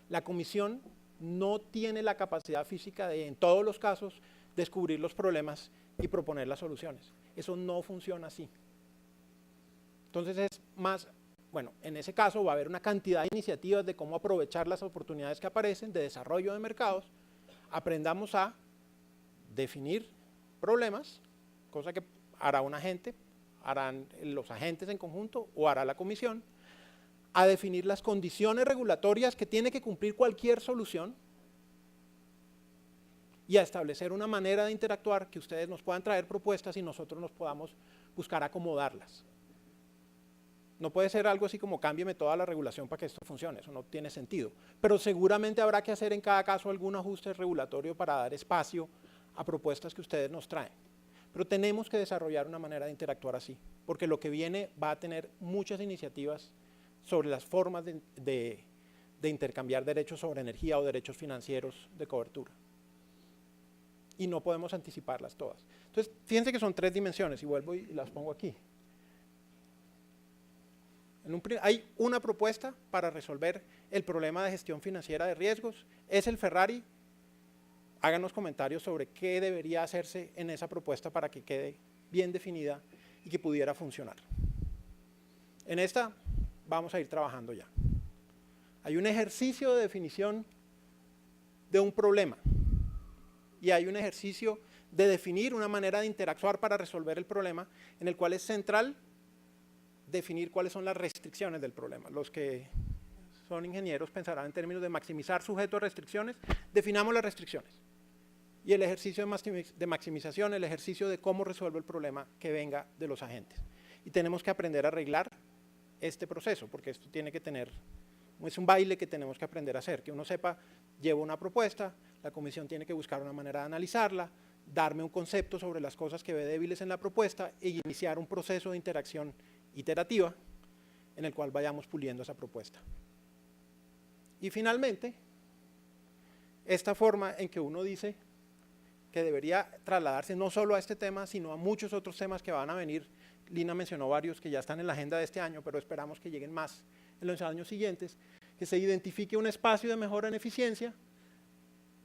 La comisión no tiene la capacidad física de, en todos los casos, descubrir los problemas y proponer las soluciones. Eso no funciona así. Entonces es más, bueno, en ese caso va a haber una cantidad de iniciativas de cómo aprovechar las oportunidades que aparecen de desarrollo de mercados. Aprendamos a definir problemas, cosa que hará un agente, harán los agentes en conjunto o hará la comisión, a definir las condiciones regulatorias que tiene que cumplir cualquier solución y a establecer una manera de interactuar que ustedes nos puedan traer propuestas y nosotros nos podamos buscar acomodarlas. No puede ser algo así como cámbieme toda la regulación para que esto funcione, eso no tiene sentido. Pero seguramente habrá que hacer en cada caso algún ajuste regulatorio para dar espacio a propuestas que ustedes nos traen. Pero tenemos que desarrollar una manera de interactuar así, porque lo que viene va a tener muchas iniciativas sobre las formas de intercambiar derechos sobre energía o derechos financieros de cobertura. Y no podemos anticiparlas todas. Entonces, fíjense que son tres dimensiones, y vuelvo y las pongo aquí. Hay una propuesta para resolver el problema de gestión financiera de riesgos, es el Ferrari. Háganos comentarios sobre qué debería hacerse en esa propuesta para que quede bien definida y que pudiera funcionar. En esta vamos a ir trabajando ya. Hay un ejercicio de definición de un problema y hay un ejercicio de definir una manera de interactuar para resolver el problema, en el cual es central definir cuáles son las restricciones del problema. Los que son ingenieros pensarán en términos de maximizar sujeto a restricciones. Definamos las restricciones. Y el ejercicio de maximización, el ejercicio de cómo resuelvo el problema que venga de los agentes. Y tenemos que aprender a arreglar este proceso, porque esto tiene que tener, es un baile que tenemos que aprender a hacer, que uno sepa, llevo una propuesta, la comisión tiene que buscar una manera de analizarla, darme un concepto sobre las cosas que ve débiles en la propuesta e iniciar un proceso de interacción iterativa en el cual vayamos puliendo esa propuesta. Y finalmente, esta forma en que uno dice que debería trasladarse no solo a este tema, sino a muchos otros temas que van a venir. Lina mencionó varios que ya están en la agenda de este año, pero esperamos que lleguen más en los años siguientes, que se identifique un espacio de mejora en eficiencia,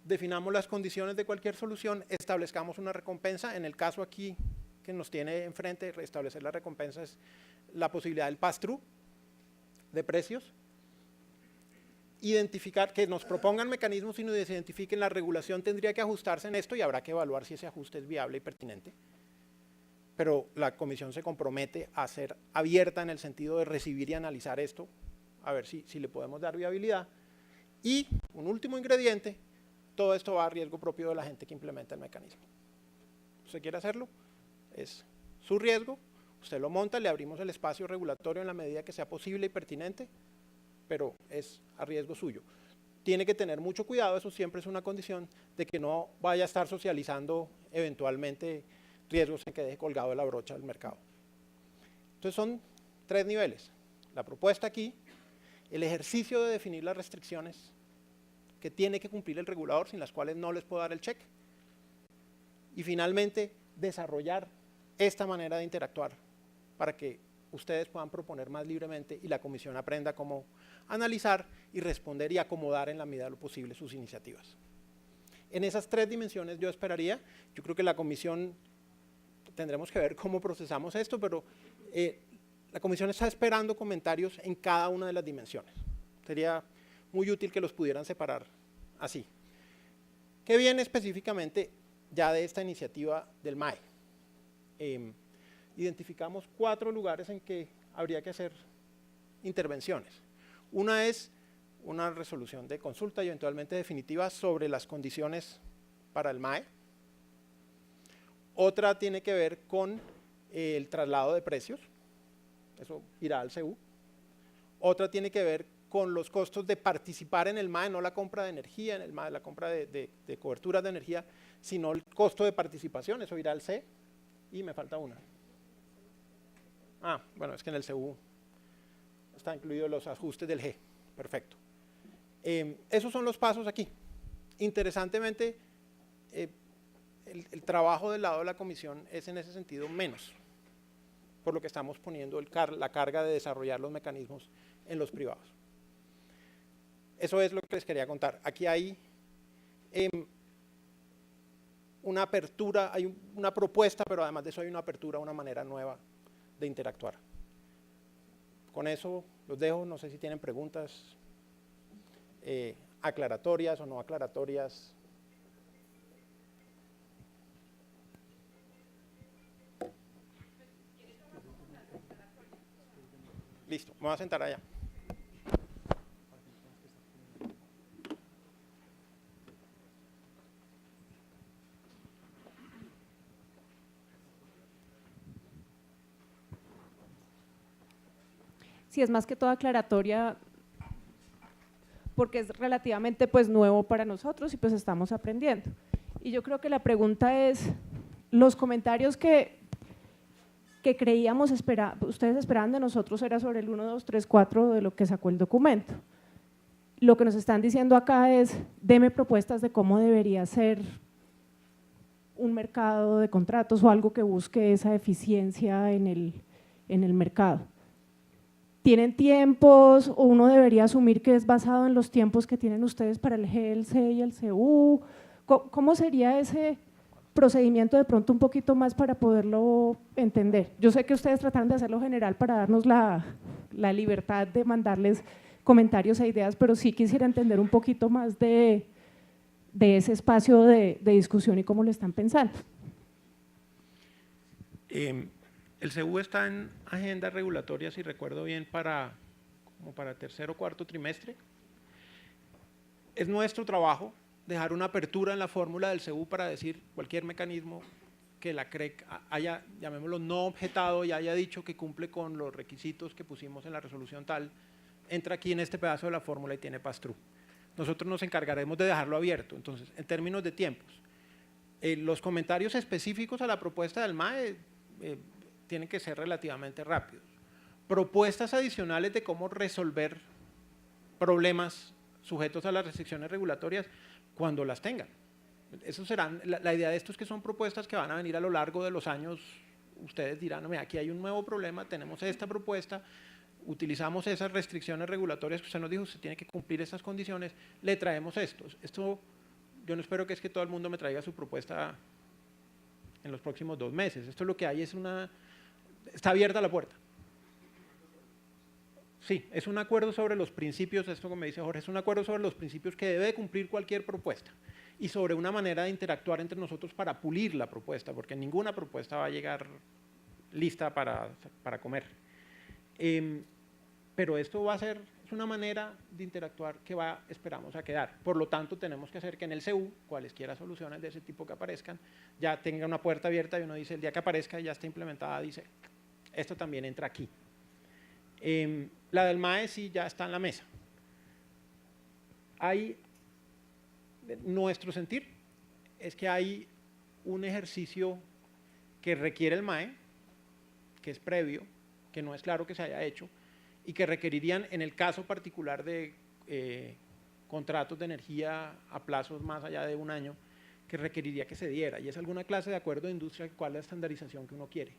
definamos las condiciones de cualquier solución, establezcamos una recompensa. En el caso aquí que nos tiene enfrente, establecer la recompensa es la posibilidad del pass-through de precios, identificar, que nos propongan mecanismos y nos identifiquen la regulación tendría que ajustarse en esto y habrá que evaluar si ese ajuste es viable y pertinente. Pero la comisión se compromete a ser abierta en el sentido de recibir y analizar esto, a ver si le podemos dar viabilidad. Y un último ingrediente, todo esto va a riesgo propio de la gente que implementa el mecanismo. ¿Usted quiere hacerlo? Es su riesgo, usted lo monta, le abrimos el espacio regulatorio en la medida que sea posible y pertinente, pero es a riesgo suyo. Tiene que tener mucho cuidado, eso siempre es una condición, de que no vaya a estar socializando eventualmente riesgos en que deje colgado de la brocha del mercado. Entonces son 3 niveles. La propuesta aquí, el ejercicio de definir las restricciones que tiene que cumplir el regulador, sin las cuales no les puedo dar el cheque. Y finalmente, desarrollar esta manera de interactuar para que ustedes puedan proponer más libremente y la comisión aprenda cómo analizar y responder y acomodar en la medida de lo posible sus iniciativas. En esas 3 dimensiones yo esperaría, yo creo que la comisión, tendremos que ver cómo procesamos esto, pero la comisión está esperando comentarios en cada una de las dimensiones. Sería muy útil que los pudieran separar así. ¿Qué viene específicamente ya de esta iniciativa del MAE? Identificamos 4 lugares en que habría que hacer intervenciones. Una es una resolución de consulta y eventualmente definitiva sobre las condiciones para el MAE. Otra tiene que ver con el traslado de precios, eso irá al CU. Otra tiene que ver con los costos de participar en el MAE, no la compra de energía en el MAE, la compra de coberturas de energía, sino el costo de participación, eso irá al C. Y me falta una. Bueno, es que en el CU están incluidos los ajustes del G. Perfecto. Esos son los pasos aquí. Interesantemente, el trabajo del lado de la comisión es en ese sentido menos, por lo que estamos poniendo la carga de desarrollar los mecanismos en los privados. Eso es lo que les quería contar. Aquí hay una apertura, hay una propuesta, pero además de eso hay una apertura, una manera nueva de interactuar. Con eso los dejo, no sé si tienen preguntas aclaratorias o no aclaratorias. Listo, me voy a sentar allá. Sí, es más que todo aclaratoria, porque es relativamente pues nuevo para nosotros y pues estamos aprendiendo. Y yo creo que la pregunta es, los comentarios que creíamos ustedes esperaban de nosotros era sobre el 1, 2, 3, 4 de lo que sacó el documento. Lo que nos están diciendo acá es, deme propuestas de cómo debería ser un mercado de contratos o algo que busque esa eficiencia en el mercado. ¿Tienen tiempos o uno debería asumir que es basado en los tiempos que tienen ustedes para el G, el C y el CU? ¿Cómo sería ese procedimiento de pronto un poquito más para poderlo entender? Yo sé que ustedes trataron de hacerlo general para darnos la libertad de mandarles comentarios e ideas, pero sí quisiera entender un poquito más de ese espacio de discusión y cómo lo están pensando. El CU está en agendas regulatorias, si recuerdo bien, como para tercer o cuarto trimestre. Es nuestro trabajo dejar una apertura en la fórmula del CU para decir cualquier mecanismo que la CREC haya, llamémoslo, no objetado y haya dicho que cumple con los requisitos que pusimos en la resolución tal, entra aquí en este pedazo de la fórmula y tiene pass-through. Nosotros nos encargaremos de dejarlo abierto. Entonces, en términos de tiempos, los comentarios específicos a la propuesta del MAE tienen que ser relativamente rápidos. Propuestas adicionales de cómo resolver problemas sujetos a las restricciones regulatorias cuando las tengan. Eso serán, la idea de esto es que son propuestas que van a venir a lo largo de los años. Ustedes dirán, mira, aquí hay un nuevo problema, tenemos esta propuesta, utilizamos esas restricciones regulatorias que usted nos dijo, usted tiene que cumplir esas condiciones, le traemos estos. Esto, yo no espero que es que todo el mundo me traiga su propuesta en los próximos 2 meses. Esto lo que hay es está abierta la puerta. Sí, es un acuerdo sobre los principios, esto como me dice Jorge, es un acuerdo sobre los principios que debe cumplir cualquier propuesta y sobre una manera de interactuar entre nosotros para pulir la propuesta, porque ninguna propuesta va a llegar lista para comer. Pero esto va a ser una manera de interactuar que esperamos a quedar. Por lo tanto, tenemos que hacer que en el CU, cualesquiera soluciones de ese tipo que aparezcan, ya tenga una puerta abierta y uno dice, el día que aparezca y ya está implementada, dice, esto también entra aquí. La del MAE sí ya está en la mesa. Nuestro sentir es que hay un ejercicio que requiere el MAE, que es previo, que no es claro que se haya hecho, y que requerirían, en el caso particular de contratos de energía a plazos más allá de 1 año, que requeriría que se diera, y es alguna clase de acuerdo de industria cuál es la estandarización que uno quiere.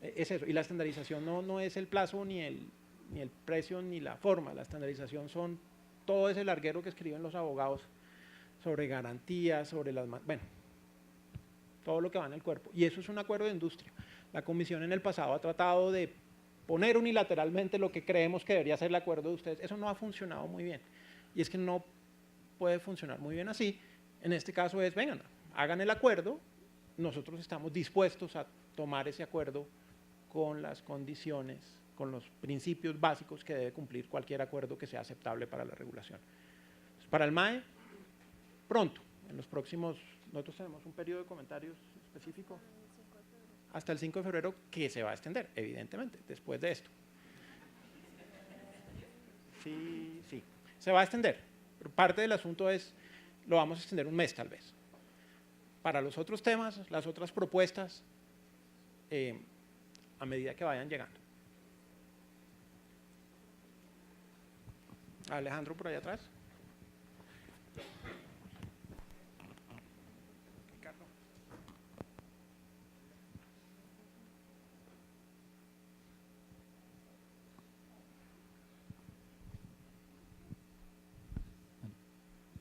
Es eso, y la estandarización no es el plazo, ni el precio, ni la forma. La estandarización son todo ese larguero que escriben los abogados sobre garantías, sobre bueno, todo lo que va en el cuerpo. Y eso es un acuerdo de industria. La Comisión en el pasado ha tratado de poner unilateralmente lo que creemos que debería ser el acuerdo de ustedes. Eso no ha funcionado muy bien. Y es que no puede funcionar muy bien así. En este caso es, vengan, hagan el acuerdo, nosotros estamos dispuestos a tomar ese acuerdo con las condiciones, con los principios básicos que debe cumplir cualquier acuerdo que sea aceptable para la regulación. Entonces, para el MAE, pronto, en los próximos, nosotros tenemos un periodo de comentarios específico hasta el 5 de febrero que se va a extender, evidentemente, después de esto. Sí, se va a extender, pero parte del asunto es, lo vamos a extender 1 mes tal vez. Para los otros temas, las otras propuestas, a medida que vayan llegando. Alejandro por allá atrás. Ricardo.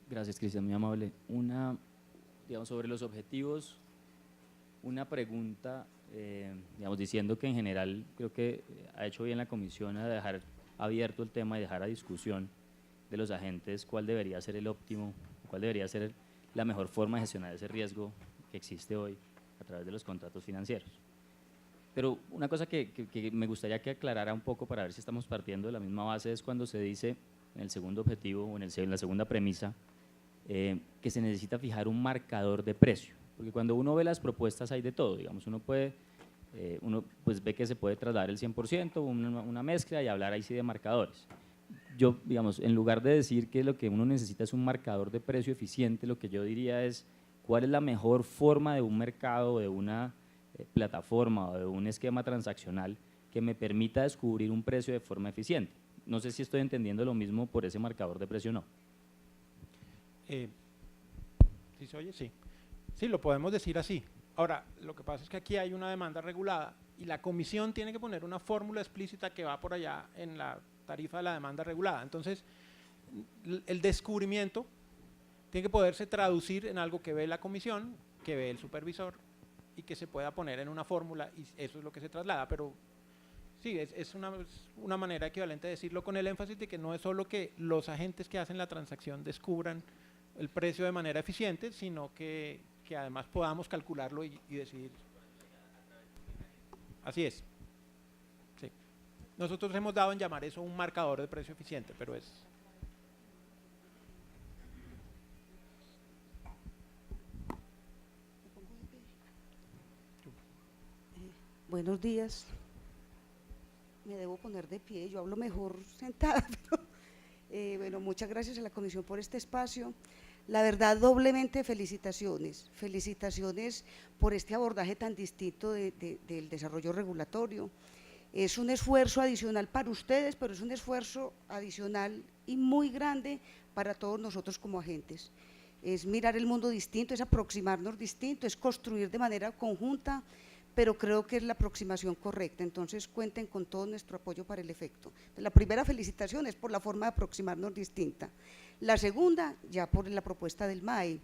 Gracias, Cristian, muy amable. Digamos, sobre los objetivos, una pregunta, digamos, diciendo que en general creo que ha hecho bien la comisión a dejar abierto el tema y dejar a discusión de los agentes cuál debería ser el óptimo, cuál debería ser la mejor forma de gestionar ese riesgo que existe hoy a través de los contratos financieros. Pero una cosa que me gustaría que aclarara un poco para ver si estamos partiendo de la misma base es cuando se dice en el segundo objetivo o en la segunda premisa que se necesita fijar un marcador de precio, porque cuando uno ve las propuestas hay de todo, digamos, uno pues ve que se puede trasladar el 100%, una mezcla y hablar ahí sí de marcadores. Yo, digamos, en lugar de decir que lo que uno necesita es un marcador de precio eficiente, lo que yo diría es cuál es la mejor forma de un mercado, de una plataforma o de un esquema transaccional que me permita descubrir un precio de forma eficiente. No sé si estoy entendiendo lo mismo por ese marcador de precio o no. ¿Sí se oye? Sí. Sí, lo podemos decir así. Ahora, lo que pasa es que aquí hay una demanda regulada y la comisión tiene que poner una fórmula explícita que va por allá en la tarifa de la demanda regulada. Entonces, el descubrimiento tiene que poderse traducir en algo que ve la comisión, que ve el supervisor y que se pueda poner en una fórmula, y eso es lo que se traslada. Pero sí, es una manera equivalente de decirlo, con el énfasis de que no es solo que los agentes que hacen la transacción descubran el precio de manera eficiente, sino que además podamos calcularlo y decidir. Así es. Sí. Nosotros hemos dado en llamar eso un marcador de precio eficiente, pero es… Buenos días. Me debo poner de pie, yo hablo mejor sentada, pero bueno, muchas gracias a la comisión por este espacio. La verdad, doblemente felicitaciones, felicitaciones por este abordaje tan distinto del desarrollo regulatorio. Es un esfuerzo adicional para ustedes, pero es un esfuerzo adicional y muy grande para todos nosotros como agentes. Es mirar el mundo distinto, es aproximarnos distinto, es construir de manera conjunta, pero creo que es la aproximación correcta. Entonces cuenten con todo nuestro apoyo para el efecto. La primera felicitación es por la forma de aproximarnos distinta. La segunda, ya por la propuesta del MAE.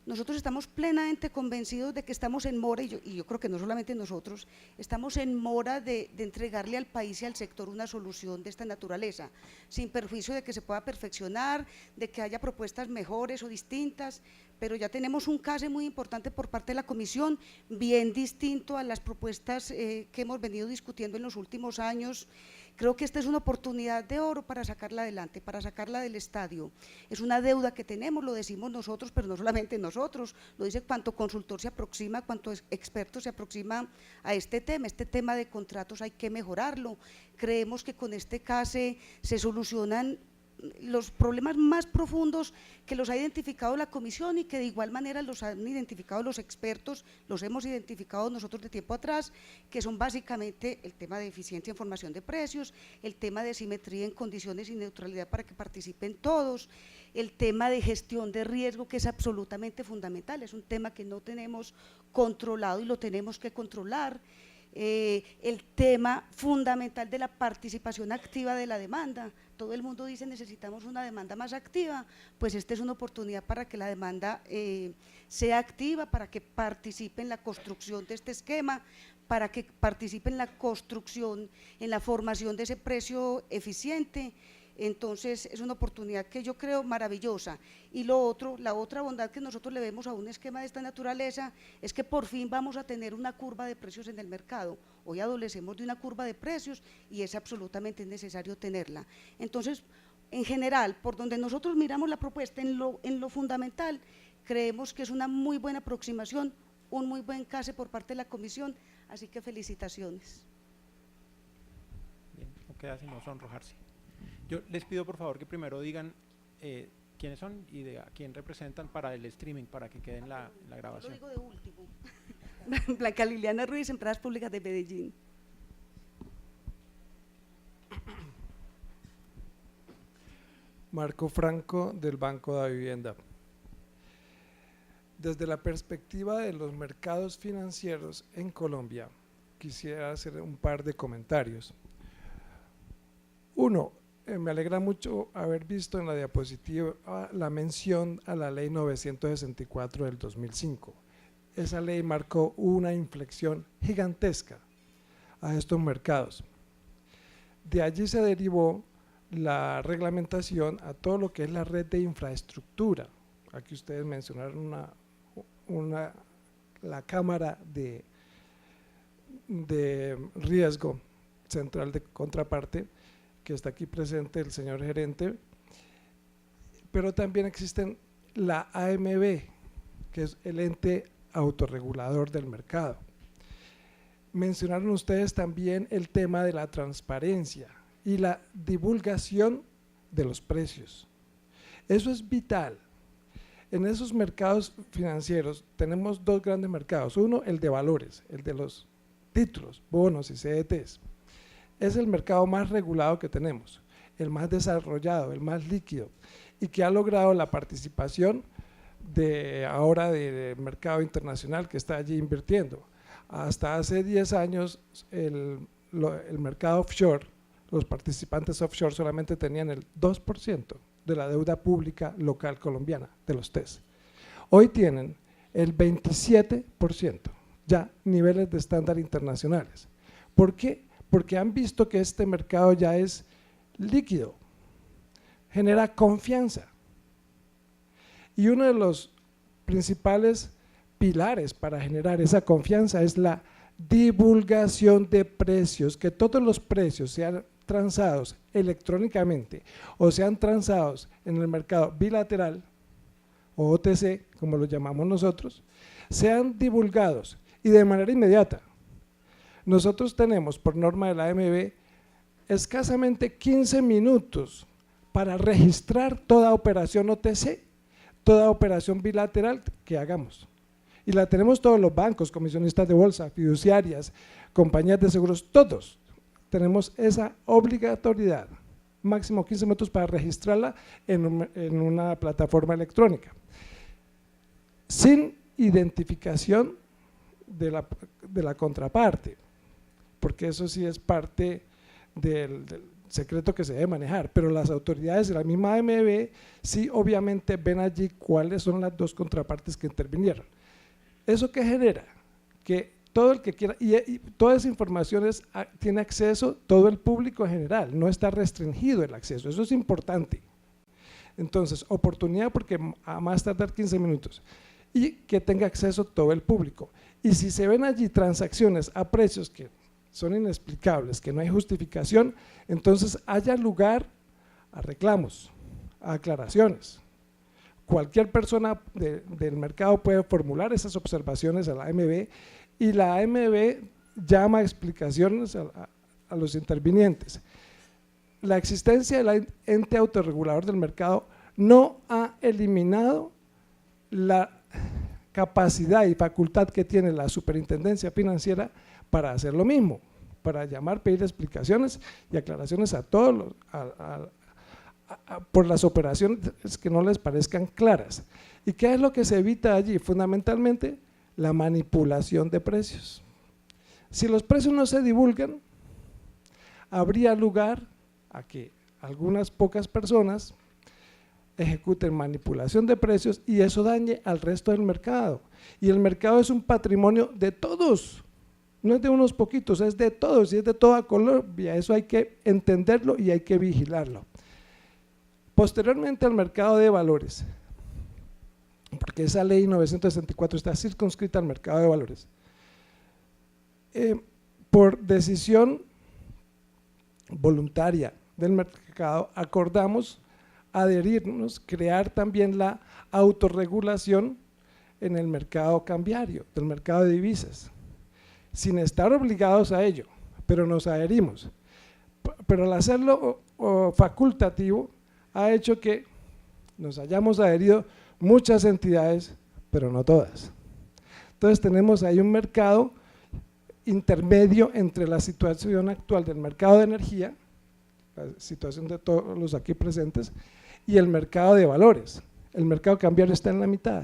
Nosotros estamos plenamente convencidos de que estamos en mora, y yo creo que no solamente nosotros, estamos en mora de entregarle al país y al sector una solución de esta naturaleza, sin perjuicio de que se pueda perfeccionar, de que haya propuestas mejores o distintas, pero ya tenemos un caso muy importante por parte de la comisión, bien distinto a las propuestas que hemos venido discutiendo en los últimos años. Creo que esta es una oportunidad de oro para sacarla adelante, para sacarla del estadio. Es una deuda que tenemos, lo decimos nosotros, pero no solamente nosotros, lo dice cuanto consultor se aproxima, cuanto experto se aproxima a este tema de contratos hay que mejorarlo. Creemos que con este CASE se solucionan los problemas más profundos que los ha identificado la comisión y que de igual manera los han identificado los expertos, los hemos identificado nosotros de tiempo atrás, que son básicamente el tema de eficiencia en formación de precios, el tema de simetría en condiciones y neutralidad para que participen todos, el tema de gestión de riesgo, que es absolutamente fundamental, es un tema que no tenemos controlado y lo tenemos que controlar. El tema fundamental de la participación activa de la demanda. Todo el mundo dice necesitamos una demanda más activa, pues esta es una oportunidad para que la demanda sea activa, para que participe en la construcción de este esquema, para que participe en la construcción, en la formación de ese precio eficiente. Entonces es una oportunidad que yo creo maravillosa. Y lo otro, la otra bondad que nosotros le vemos a un esquema de esta naturaleza es que por fin vamos a tener una curva de precios en el mercado. Hoy adolecemos de una curva de precios y es absolutamente necesario tenerla. Entonces, en general, por donde nosotros miramos la propuesta, en lo fundamental, creemos que es una muy buena aproximación, un muy buen case por parte de la comisión, así que felicitaciones. Bien, no queda sino sonrojarse. Yo les pido por favor que primero digan quiénes son y a quién representan para el streaming, para que quede en la grabación. Lo digo de último. Blanca Liliana Ruiz, Empresas Públicas de Medellín. Marco Franco, del Banco de Vivienda. Desde la perspectiva de los mercados financieros en Colombia, quisiera hacer un par de comentarios. Uno, me alegra mucho haber visto en la diapositiva la mención a la ley 964 del 2005. Esa ley marcó una inflexión gigantesca a estos mercados. De allí se derivó la reglamentación a todo lo que es la red de infraestructura. Aquí ustedes mencionaron la cámara de riesgo central de contraparte, que está aquí presente el señor gerente, pero también existen la AMB, que es el ente autorregulador del mercado. Mencionaron ustedes también el tema de la transparencia y la divulgación de los precios. Eso es vital. En esos mercados financieros tenemos dos grandes mercados. Uno, el de valores, el de los títulos, bonos y CDTs. Es el mercado más regulado que tenemos, el más desarrollado, el más líquido y que ha logrado la participación ahora del mercado internacional que está allí invirtiendo. Hasta hace 10 años el mercado offshore, los participantes offshore solamente tenían el 2% de la deuda pública local colombiana, de los TES. Hoy tienen el 27%, ya niveles de estándar internacionales. ¿Por qué? Porque han visto que este mercado ya es líquido, genera confianza. Y uno de los principales pilares para generar esa confianza es la divulgación de precios, que todos los precios sean transados electrónicamente o sean transados en el mercado bilateral o OTC, como lo llamamos nosotros, sean divulgados y de manera inmediata. Nosotros tenemos, por norma de la AMB, escasamente 15 minutos para registrar toda operación OTC, toda operación bilateral que hagamos. Y la tenemos todos los bancos, comisionistas de bolsa, fiduciarias, compañías de seguros, todos tenemos esa obligatoriedad, máximo 15 minutos para registrarla en una plataforma electrónica, sin identificación de la contraparte, porque eso sí es parte del secreto que se debe manejar, pero las autoridades de la misma AMB sí obviamente ven allí cuáles son las dos contrapartes que intervinieron. ¿Eso qué genera? Que todo el que quiera, y toda esa información tiene acceso todo el público en general, no está restringido el acceso, eso es importante. Entonces, oportunidad porque a más tardar 15 minutos y que tenga acceso todo el público. Y si se ven allí transacciones a precios que son inexplicables, que no hay justificación, entonces haya lugar a reclamos, a aclaraciones. Cualquier persona del mercado puede formular esas observaciones a la AMB y la AMB llama a explicaciones a los intervinientes. La existencia del ente autorregulador del mercado no ha eliminado la capacidad y facultad que tiene la superintendencia financiera para hacer lo mismo, para llamar, pedir explicaciones y aclaraciones a todos por las operaciones que no les parezcan claras. ¿Y qué es lo que se evita allí? Fundamentalmente la manipulación de precios. Si los precios no se divulgan, habría lugar a que algunas pocas personas ejecuten manipulación de precios y eso dañe al resto del mercado. Y el mercado es un patrimonio de todos, no es de unos poquitos, es de todos y es de toda Colombia. Eso hay que entenderlo y hay que vigilarlo. Posteriormente al mercado de valores, porque esa ley 964 está circunscrita al mercado de valores, por decisión voluntaria del mercado acordamos adherirnos, crear también la autorregulación en el mercado cambiario, del mercado de divisas, sin estar obligados a ello, pero nos adherimos. Pero al hacerlo facultativo ha hecho que nos hayamos adherido muchas entidades, pero no todas. Entonces tenemos ahí un mercado intermedio entre la situación actual del mercado de energía, la situación de todos los aquí presentes, y el mercado de valores. El mercado cambiario está en la mitad,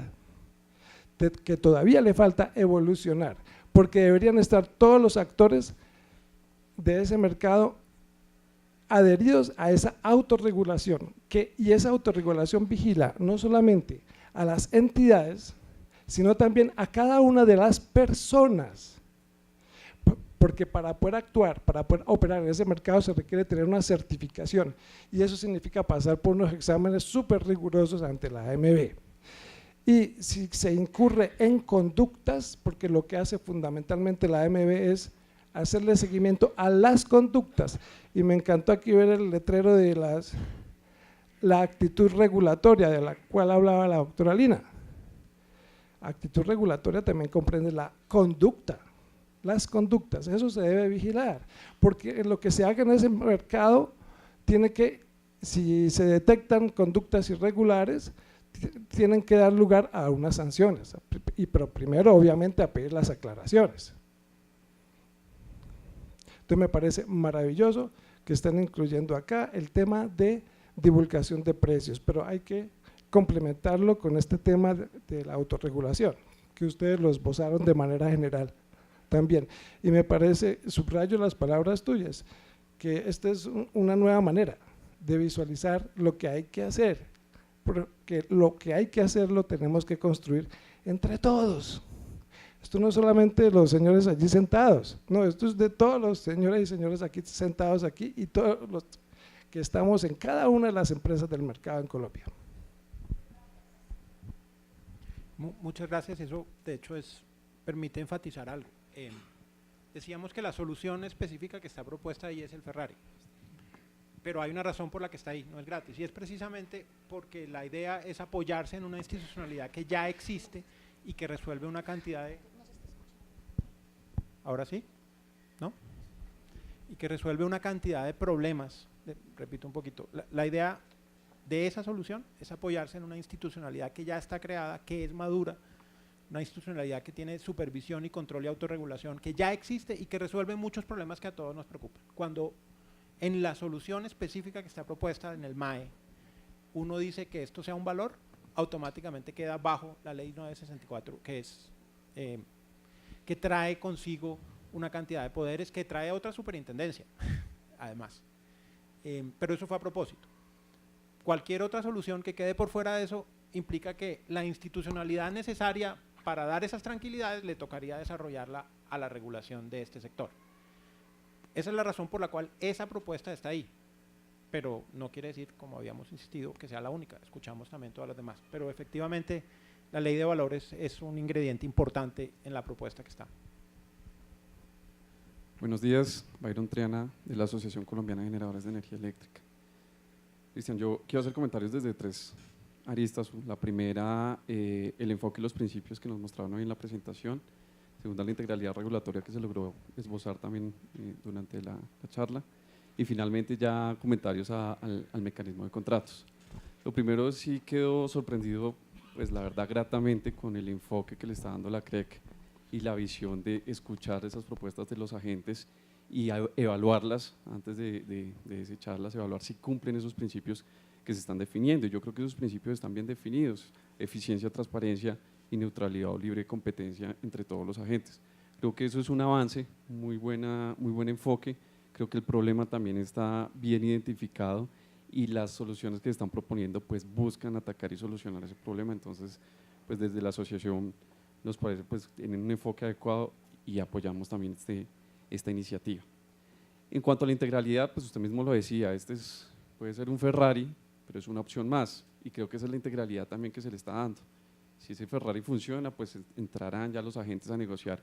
que todavía le falta evolucionar, porque deberían estar todos los actores de ese mercado adheridos a esa autorregulación, y esa autorregulación vigila no solamente a las entidades, sino también a cada una de las personas, porque para poder actuar, para poder operar en ese mercado se requiere tener una certificación y eso significa pasar por unos exámenes súper rigurosos ante la AMB. Y si se incurre en conductas, porque lo que hace fundamentalmente la AMB es hacerle seguimiento a las conductas, y me encantó aquí ver el letrero de la actitud regulatoria de la cual hablaba la doctora Lina. Actitud regulatoria también comprende la conducta, las conductas, eso se debe vigilar, porque lo que se haga en ese mercado tiene que, si se detectan conductas irregulares, tienen que dar lugar a unas sanciones, pero primero obviamente a pedir las aclaraciones. Entonces me parece maravilloso que estén incluyendo acá el tema de divulgación de precios, pero hay que complementarlo con este tema de la autorregulación, que ustedes lo esbozaron de manera general también. Y me parece, subrayo las palabras tuyas, que esta es una nueva manera de visualizar lo que hay que hacer, porque lo que hay que hacer lo tenemos que construir entre todos. Esto no es solamente de los señores allí sentados, no, esto es de todos los señores y señores aquí sentados aquí y todos los que estamos en cada una de las empresas del mercado en Colombia. Muchas gracias, eso de hecho permite enfatizar algo. Decíamos que la solución específica que está propuesta ahí es el Ferrari, pero hay una razón por la que está ahí, no es gratis, y es precisamente porque la idea es apoyarse en una institucionalidad que ya existe y que resuelve una cantidad de… ¿Ahora sí? ¿No? Y que resuelve una cantidad de problemas, repito un poquito, la idea de esa solución es apoyarse en una institucionalidad que ya está creada, que es madura, una institucionalidad que tiene supervisión y control y autorregulación, que ya existe y que resuelve muchos problemas que a todos nos preocupan. Cuando en la solución específica que está propuesta en el MAE, uno dice que esto sea un valor, automáticamente queda bajo la ley 964, que trae consigo una cantidad de poderes que trae otra superintendencia, además. Pero eso fue a propósito. Cualquier otra solución que quede por fuera de eso implica que la institucionalidad necesaria para dar esas tranquilidades le tocaría desarrollarla a la regulación de este sector. Esa es la razón por la cual esa propuesta está ahí, pero no quiere decir, como habíamos insistido, que sea la única. Escuchamos también todas las demás, pero efectivamente la ley de valores es un ingrediente importante en la propuesta que está. Buenos días, Byron Triana de la Asociación Colombiana de Generadores de Energía Eléctrica. Cristian, yo quiero hacer comentarios desde tres aristas. La primera, el enfoque y los principios que nos mostraron hoy en la presentación. Segunda, la integralidad regulatoria que se logró esbozar también durante la charla. Y finalmente ya comentarios al mecanismo de contratos. Lo primero, sí quedo sorprendido, pues la verdad gratamente, con el enfoque que le está dando la CREC y la visión de escuchar esas propuestas de los agentes y evaluarlas antes de desecharlas, evaluar si cumplen esos principios que se están definiendo. Yo creo que esos principios están bien definidos: eficiencia, transparencia y neutralidad o libre competencia entre todos los agentes. Creo que eso es un avance, muy buen enfoque. Creo que el problema también está bien identificado y las soluciones que se están proponiendo pues buscan atacar y solucionar ese problema. Entonces, pues desde la asociación nos parece pues en un enfoque adecuado y apoyamos también esta iniciativa. En cuanto a la integralidad, pues usted mismo lo decía, puede ser un Ferrari, pero es una opción más, y creo que esa es la integralidad también que se le está dando. Si ese Ferrari funciona, pues entrarán ya los agentes a negociar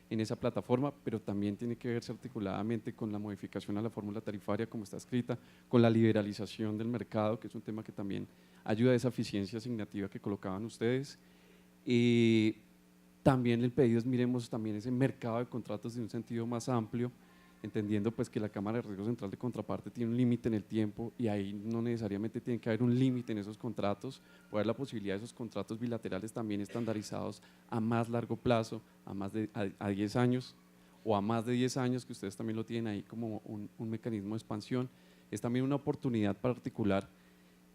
en esa plataforma, pero también tiene que verse articuladamente con la modificación a la fórmula tarifaria como está escrita, con la liberalización del mercado, que es un tema que también ayuda a esa eficiencia asignativa que colocaban ustedes. También el pedido es miremos también ese mercado de contratos de un sentido más amplio, entendiendo pues que la Cámara de Riesgo Central de Contraparte tiene un límite en el tiempo y ahí no necesariamente tiene que haber un límite en esos contratos, puede haber la posibilidad de esos contratos bilaterales también estandarizados a más largo plazo, a 10 años o a más de 10 años, que ustedes también lo tienen ahí como un mecanismo de expansión. Es también una oportunidad para articular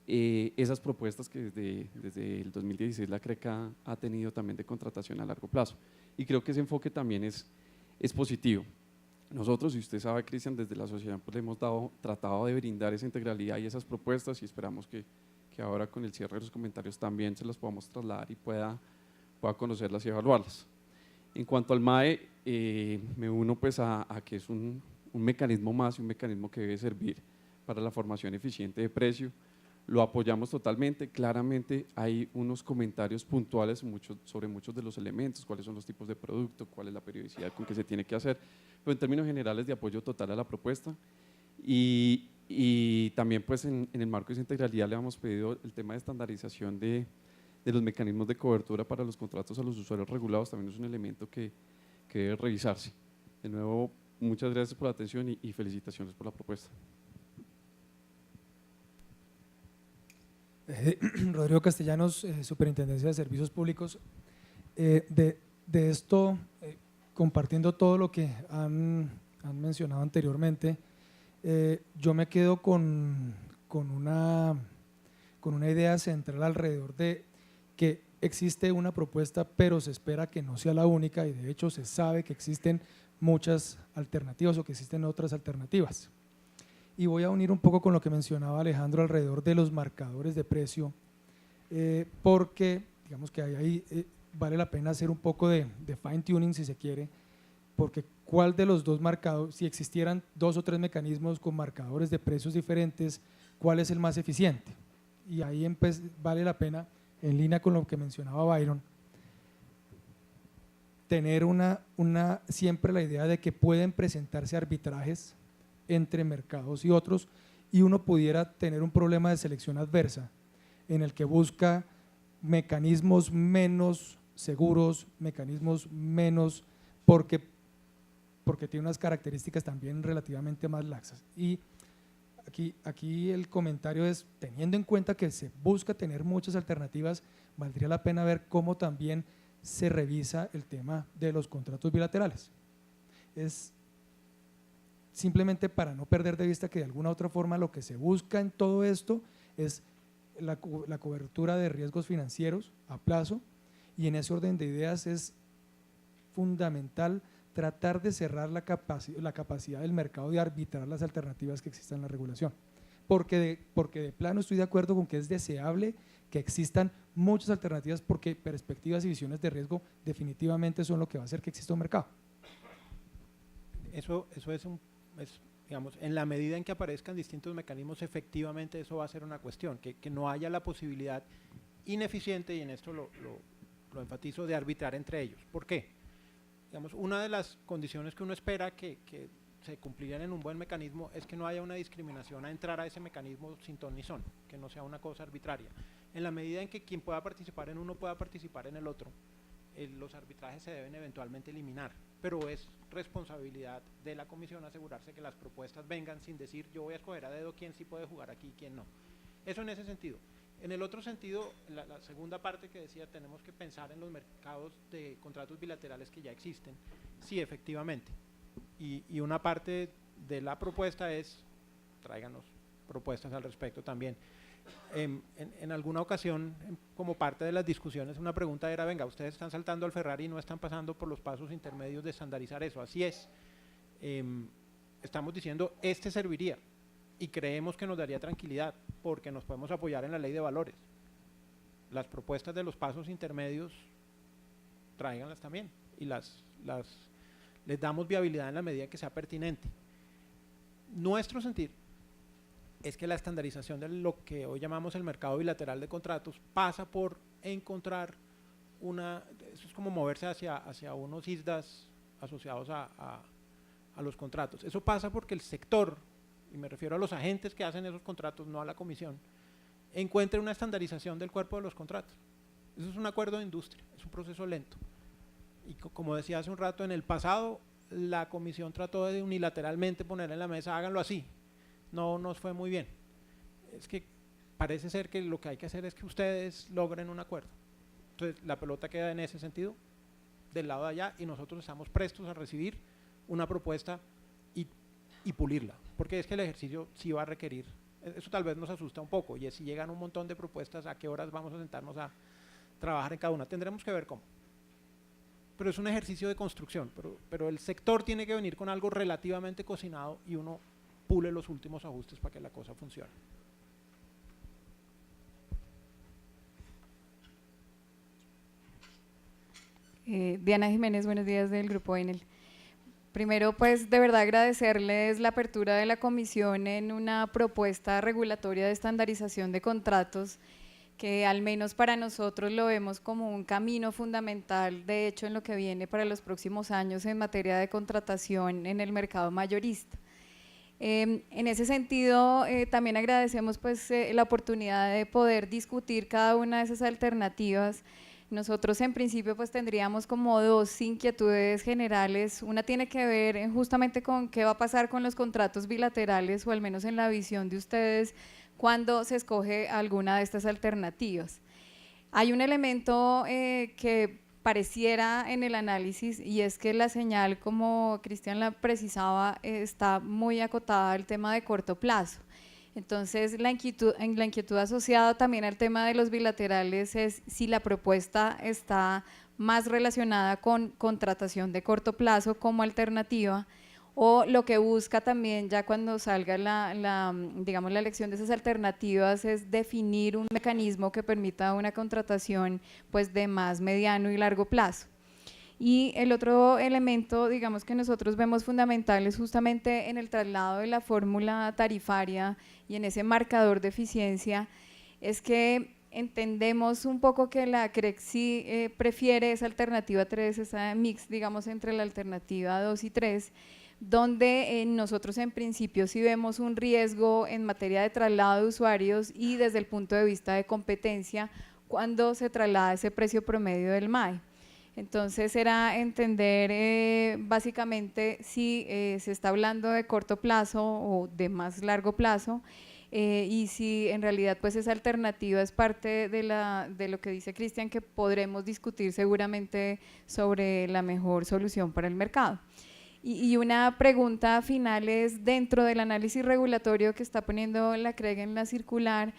esas propuestas que desde el 2016 la CRECA ha tenido también de contratación a largo plazo, y creo que ese enfoque también es positivo. Nosotros, y usted sabe, Cristian, desde la asociación pues le hemos tratado de brindar esa integralidad y esas propuestas, y esperamos que ahora con el cierre de los comentarios también se las podamos trasladar y pueda conocerlas y evaluarlas. En cuanto al MAE, me uno pues a que es un mecanismo más y un mecanismo que debe servir para la formación eficiente de precio. Lo apoyamos totalmente. Claramente hay unos comentarios puntuales sobre muchos de los elementos, cuáles son los tipos de producto, cuál es la periodicidad con que se tiene que hacer, pero en términos generales de apoyo total a la propuesta. Y también pues en el marco de esa integralidad le hemos pedido el tema de estandarización de los mecanismos de cobertura para los contratos a los usuarios regulados, también es un elemento que debe revisarse. De nuevo, muchas gracias por la atención y felicitaciones por la propuesta. Rodrigo Castellanos, Superintendencia de Servicios Públicos. De esto, compartiendo todo lo que han mencionado anteriormente, yo me quedo con con una idea central alrededor de que existe una propuesta, pero se espera que no sea la única y de hecho se sabe que existen muchas alternativas o que existen otras alternativas. Y voy a unir un poco con lo que mencionaba Alejandro alrededor de los marcadores de precio, porque digamos que ahí vale la pena hacer un poco de fine tuning si se quiere, porque cuál de los dos marcados, si existieran 2 o 3 mecanismos con marcadores de precios diferentes, cuál es el más eficiente. Y ahí vale la pena, en línea con lo que mencionaba Byron, tener siempre la idea de que pueden presentarse arbitrajes entre mercados y otros, y uno pudiera tener un problema de selección adversa en el que busca mecanismos menos seguros, mecanismos menos, porque tiene unas características también relativamente más laxas. Y aquí el comentario es, teniendo en cuenta que se busca tener muchas alternativas, valdría la pena ver cómo también se revisa el tema de los contratos bilaterales. Es simplemente para no perder de vista que de alguna u otra forma lo que se busca en todo esto es la cobertura de riesgos financieros a plazo, y en ese orden de ideas es fundamental tratar de cerrar la capacidad del mercado de arbitrar las alternativas que existan en la regulación, porque de plano estoy de acuerdo con que es deseable que existan muchas alternativas, porque perspectivas y visiones de riesgo definitivamente son lo que va a hacer que exista un mercado. Eso es, digamos, en la medida en que aparezcan distintos mecanismos, efectivamente eso va a ser una cuestión, que no haya la posibilidad ineficiente, y en esto lo enfatizo, de arbitrar entre ellos. ¿Por qué? Digamos, una de las condiciones que uno espera que se cumplirán en un buen mecanismo es que no haya una discriminación a entrar a ese mecanismo sin ton ni son, que no sea una cosa arbitraria. En la medida en que quien pueda participar en uno pueda participar en el otro, los arbitrajes se deben eventualmente eliminar, pero es responsabilidad de la comisión asegurarse que las propuestas vengan sin decir yo voy a escoger a dedo quién sí puede jugar aquí y quién no. Eso en ese sentido. En el otro sentido, la segunda parte que decía, tenemos que pensar en los mercados de contratos bilaterales que ya existen. Sí, efectivamente. Y una parte de la propuesta es, tráiganos propuestas al respecto también. En alguna ocasión, como parte de las discusiones, una pregunta era, venga, ustedes están saltando al Ferrari y no están pasando por los pasos intermedios de estandarizar eso. Así es. Estamos diciendo, este serviría, y creemos que nos daría tranquilidad, porque nos podemos apoyar en la ley de valores. Las propuestas de los pasos intermedios, tráiganlas también, y les damos viabilidad en la medida que sea pertinente. Nuestro sentir es que la estandarización de lo que hoy llamamos el mercado bilateral de contratos pasa por encontrar eso es como moverse hacia unos ISDAs asociados a los contratos. Eso pasa porque el sector, y me refiero a los agentes que hacen esos contratos, no a la comisión, encuentre una estandarización del cuerpo de los contratos. Eso es un acuerdo de industria, es un proceso lento. Y como decía hace un rato, en el pasado la comisión trató de unilateralmente poner en la mesa, háganlo así. No nos fue muy bien. Es que parece ser que lo que hay que hacer es que ustedes logren un acuerdo. Entonces la pelota queda en ese sentido, del lado de allá, y nosotros estamos prestos a recibir una propuesta y pulirla, porque es que el ejercicio sí va a requerir, eso tal vez nos asusta un poco, y es si llegan un montón de propuestas, ¿a qué horas vamos a sentarnos a trabajar en cada una? Tendremos que ver cómo. Pero es un ejercicio de construcción, pero el sector tiene que venir con algo relativamente cocinado y uno pule los últimos ajustes para que la cosa funcione. Diana Jiménez, buenos días, del Grupo Enel. Primero, pues de verdad agradecerles la apertura de la comisión en una propuesta regulatoria de estandarización de contratos, que al menos para nosotros lo vemos como un camino fundamental, de hecho, en lo que viene para los próximos años en materia de contratación en el mercado mayorista. En ese sentido, también agradecemos pues, la oportunidad de poder discutir cada una de esas alternativas. Nosotros en principio pues tendríamos como 2 inquietudes generales. Una tiene que ver justamente con qué va a pasar con los contratos bilaterales, o al menos en la visión de ustedes, cuando se escoge alguna de estas alternativas. Hay un elemento que pareciera en el análisis, y es que la señal, como Cristian la precisaba, está muy acotada al tema de corto plazo. Entonces, la inquietud asociada también al tema de los bilaterales es si la propuesta está más relacionada con contratación de corto plazo como alternativa, o lo que busca también ya cuando salga digamos, la elección de esas alternativas es definir un mecanismo que permita una contratación pues de más mediano y largo plazo. Y el otro elemento, digamos, que nosotros vemos fundamental es justamente en el traslado de la fórmula tarifaria y en ese marcador de eficiencia, es que entendemos un poco que la CREC sí prefiere esa alternativa 3, esa mix, digamos, entre la alternativa 2 y 3, donde nosotros en principio sí vemos un riesgo en materia de traslado de usuarios y desde el punto de vista de competencia cuando se traslada ese precio promedio del MAE. Entonces era entender básicamente si se está hablando de corto plazo o de más largo plazo, y si en realidad pues esa alternativa es parte de lo que dice Cristian, que podremos discutir seguramente sobre la mejor solución para el mercado. Y una pregunta final es, dentro del análisis regulatorio que está poniendo la CREG en la circular,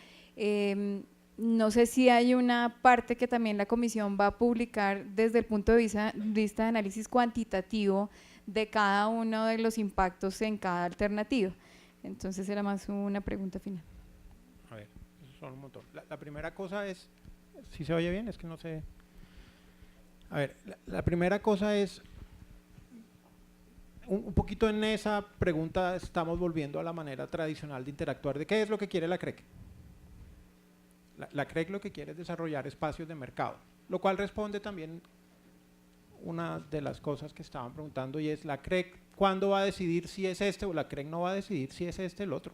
no sé si hay una parte que también la comisión va a publicar desde el punto de vista de análisis cuantitativo de cada uno de los impactos en cada alternativa. Entonces era más una pregunta final. A ver, esos son un montón. La primera cosa es, ¿sí se oye bien? Es que no sé. A ver, la primera cosa es, un poquito en esa pregunta estamos volviendo a la manera tradicional de interactuar. ¿De qué es lo que quiere la CREC? La CREC lo que quiere es desarrollar espacios de mercado, lo cual responde también una de las cosas que estaban preguntando, y es la CREC ¿cuándo va a decidir si es este, o la CREC no va a decidir si es este el otro?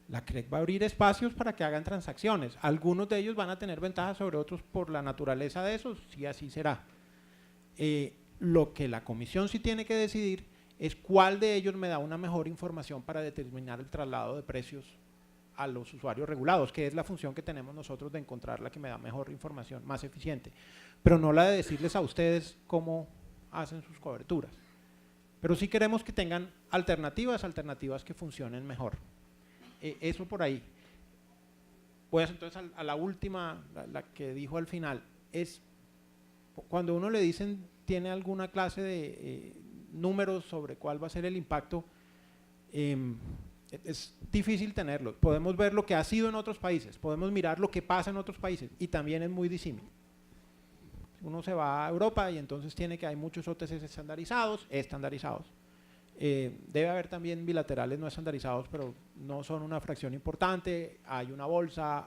La CREC va a abrir espacios para que hagan transacciones. Algunos de ellos van a tener ventajas sobre otros por la naturaleza de esos, si así será. Lo que la comisión sí tiene que decidir es cuál de ellos me da una mejor información para determinar el traslado de precios a los usuarios regulados, que es la función que tenemos nosotros de encontrar la que me da mejor información, más eficiente, pero no la de decirles a ustedes cómo hacen sus coberturas. Pero sí queremos que tengan alternativas que funcionen mejor. Eso por ahí. Voy a hacer entonces a la última, la que dijo al final, es cuando uno le dicen tiene alguna clase de números sobre cuál va a ser el impacto, es difícil tenerlo. Podemos ver lo que ha sido en otros países, podemos mirar lo que pasa en otros países y también es muy disímil. Uno se va a Europa y entonces tiene que hay muchos OTCs estandarizados. Debe haber también bilaterales no estandarizados, pero no son una fracción importante. Hay una bolsa,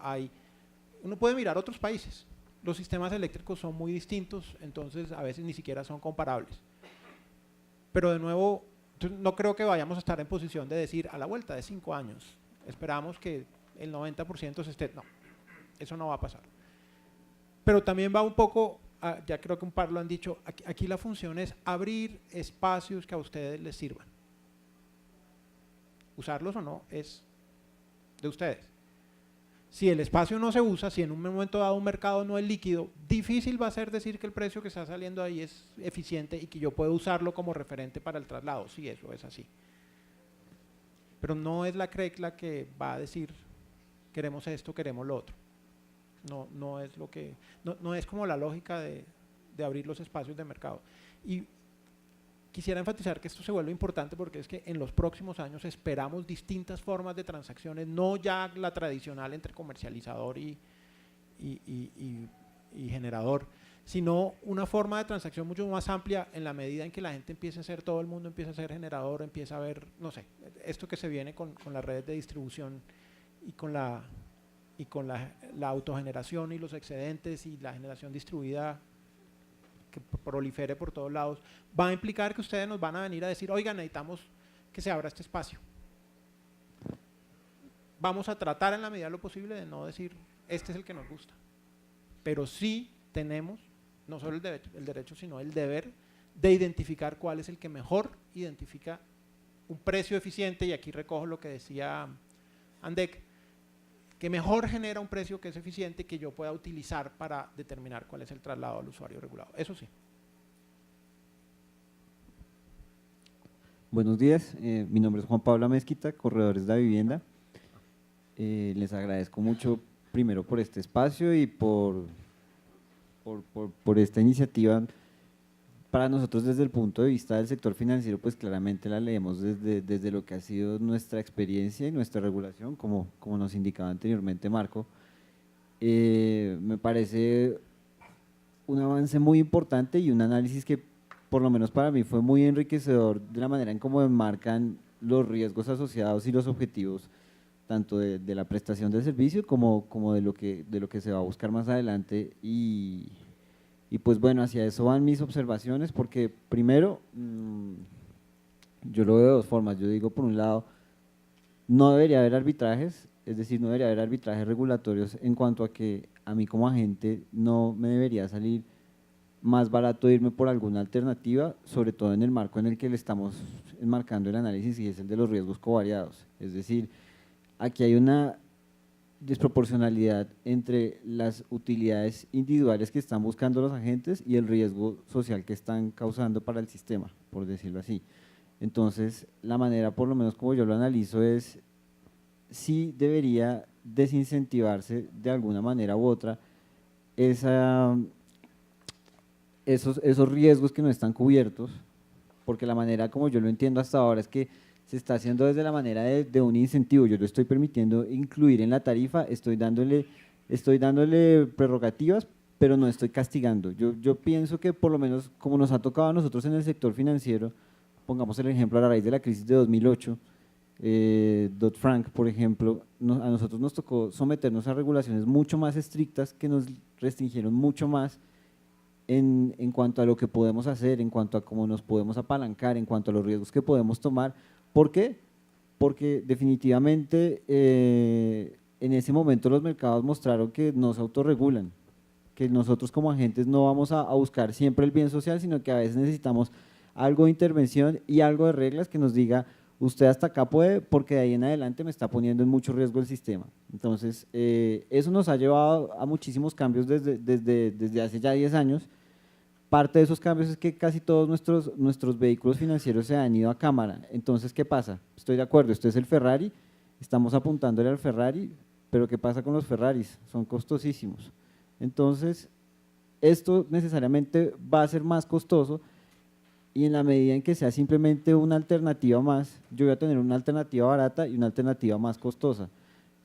uno puede mirar otros países. Los sistemas eléctricos son muy distintos, entonces a veces ni siquiera son comparables. Pero de nuevo, no creo que vayamos a estar en posición de decir a la vuelta de 5 años, esperamos que el 90% se esté. No, eso no va a pasar. Pero también va un poco, ya creo que un par lo han dicho, aquí la función es abrir espacios que a ustedes les sirvan. Usarlos o no es de ustedes. Si el espacio no se usa, si en un momento dado un mercado no es líquido, difícil va a ser decir que el precio que está saliendo ahí es eficiente y que yo puedo usarlo como referente para el traslado. Sí, eso es así. Pero no es la CREC la que va a decir queremos esto, queremos lo otro. No es lo que, no es como la lógica de abrir los espacios de mercado. Y quisiera enfatizar que esto se vuelve importante porque es que en los próximos años esperamos distintas formas de transacciones, no ya la tradicional entre comercializador y generador, sino una forma de transacción mucho más amplia en la medida en que la gente empiece a ser, todo el mundo empieza a ser generador, empieza a ver, no sé, esto que se viene con las redes de distribución y con la autogeneración y los excedentes y la generación distribuida que prolifere por todos lados, va a implicar que ustedes nos van a venir a decir, oigan, necesitamos que se abra este espacio. Vamos a tratar en la medida de lo posible de no decir, este es el que nos gusta. Pero sí tenemos, no solo el derecho, sino el deber de identificar cuál es el que mejor identifica un precio eficiente, y aquí recojo lo que decía Andek, que mejor genera un precio que es eficiente, que yo pueda utilizar para determinar cuál es el traslado al usuario regulado. Eso sí. Buenos días, mi nombre es Juan Pablo Mezquita, Corredores de la Vivienda. Les agradezco mucho, primero por este espacio y por esta iniciativa. Para nosotros, desde el punto de vista del sector financiero, pues claramente la leemos desde lo que ha sido nuestra experiencia y nuestra regulación, como nos indicaba anteriormente Marco. Me parece un avance muy importante y un análisis que, por lo menos para mí, fue muy enriquecedor de la manera en cómo enmarcan los riesgos asociados y los objetivos, tanto de la prestación del servicio como de lo que se va a buscar más adelante. Y pues bueno, hacia eso van mis observaciones, porque primero, yo lo veo de dos formas. Yo digo, por un lado, no debería haber arbitrajes, es decir, no debería haber arbitrajes regulatorios en cuanto a que a mí como agente no me debería salir más barato irme por alguna alternativa, sobre todo en el marco en el que le estamos enmarcando el análisis, y es el de los riesgos covariados. Es decir, aquí hay una desproporcionalidad entre las utilidades individuales que están buscando los agentes y el riesgo social que están causando para el sistema, por decirlo así. Entonces, la manera, por lo menos como yo lo analizo, es sí debería desincentivarse de alguna manera u otra esos riesgos que no están cubiertos, porque la manera como yo lo entiendo hasta ahora es que se está haciendo desde la manera de un incentivo. Yo lo estoy permitiendo incluir en la tarifa, estoy dándole prerrogativas, pero no estoy castigando. Yo pienso que, por lo menos como nos ha tocado a nosotros en el sector financiero, pongamos el ejemplo a la raíz de la crisis de 2008, Dodd-Frank, por ejemplo, a nosotros nos tocó someternos a regulaciones mucho más estrictas que nos restringieron mucho más en cuanto a lo que podemos hacer, en cuanto a cómo nos podemos apalancar, en cuanto a los riesgos que podemos tomar. ¿Por qué? Porque definitivamente en ese momento los mercados mostraron que no se autorregulan, que nosotros como agentes no vamos a buscar siempre el bien social, sino que a veces necesitamos algo de intervención y algo de reglas que nos diga, usted hasta acá puede, porque de ahí en adelante me está poniendo en mucho riesgo el sistema. Entonces, eso nos ha llevado a muchísimos cambios desde hace ya 10 años. Parte de esos cambios es que casi todos nuestros vehículos financieros se han ido a cámara. Entonces, ¿qué pasa? Estoy de acuerdo, esto es el Ferrari, estamos apuntándole al Ferrari, pero ¿qué pasa con los Ferraris? Son costosísimos. Entonces, esto necesariamente va a ser más costoso, y en la medida en que sea simplemente una alternativa más, yo voy a tener una alternativa barata y una alternativa más costosa.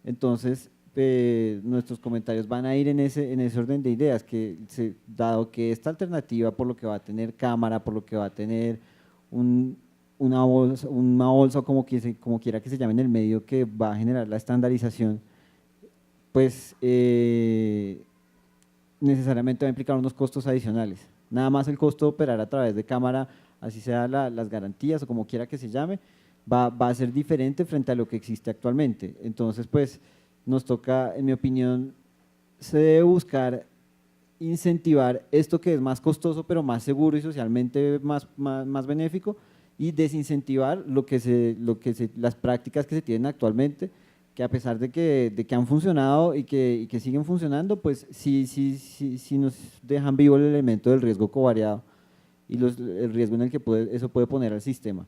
Entonces, nuestros comentarios van a ir en ese orden de ideas, que dado que esta alternativa, por lo que va a tener cámara, por lo que va a tener una bolsa o como quiera que se llame en el medio, que va a generar la estandarización, pues necesariamente va a implicar unos costos adicionales. Nada más el costo de operar a través de cámara, así sea las garantías o como quiera que se llame, va a ser diferente frente a lo que existe actualmente. Entonces, pues, nos toca, en mi opinión, se debe buscar incentivar esto que es más costoso, pero más seguro y socialmente más benéfico, y desincentivar las prácticas que se tienen actualmente, que a pesar de que han funcionado y que siguen funcionando, pues sí nos dejan vivo el elemento del riesgo covariado y el riesgo en el que eso puede poner al sistema.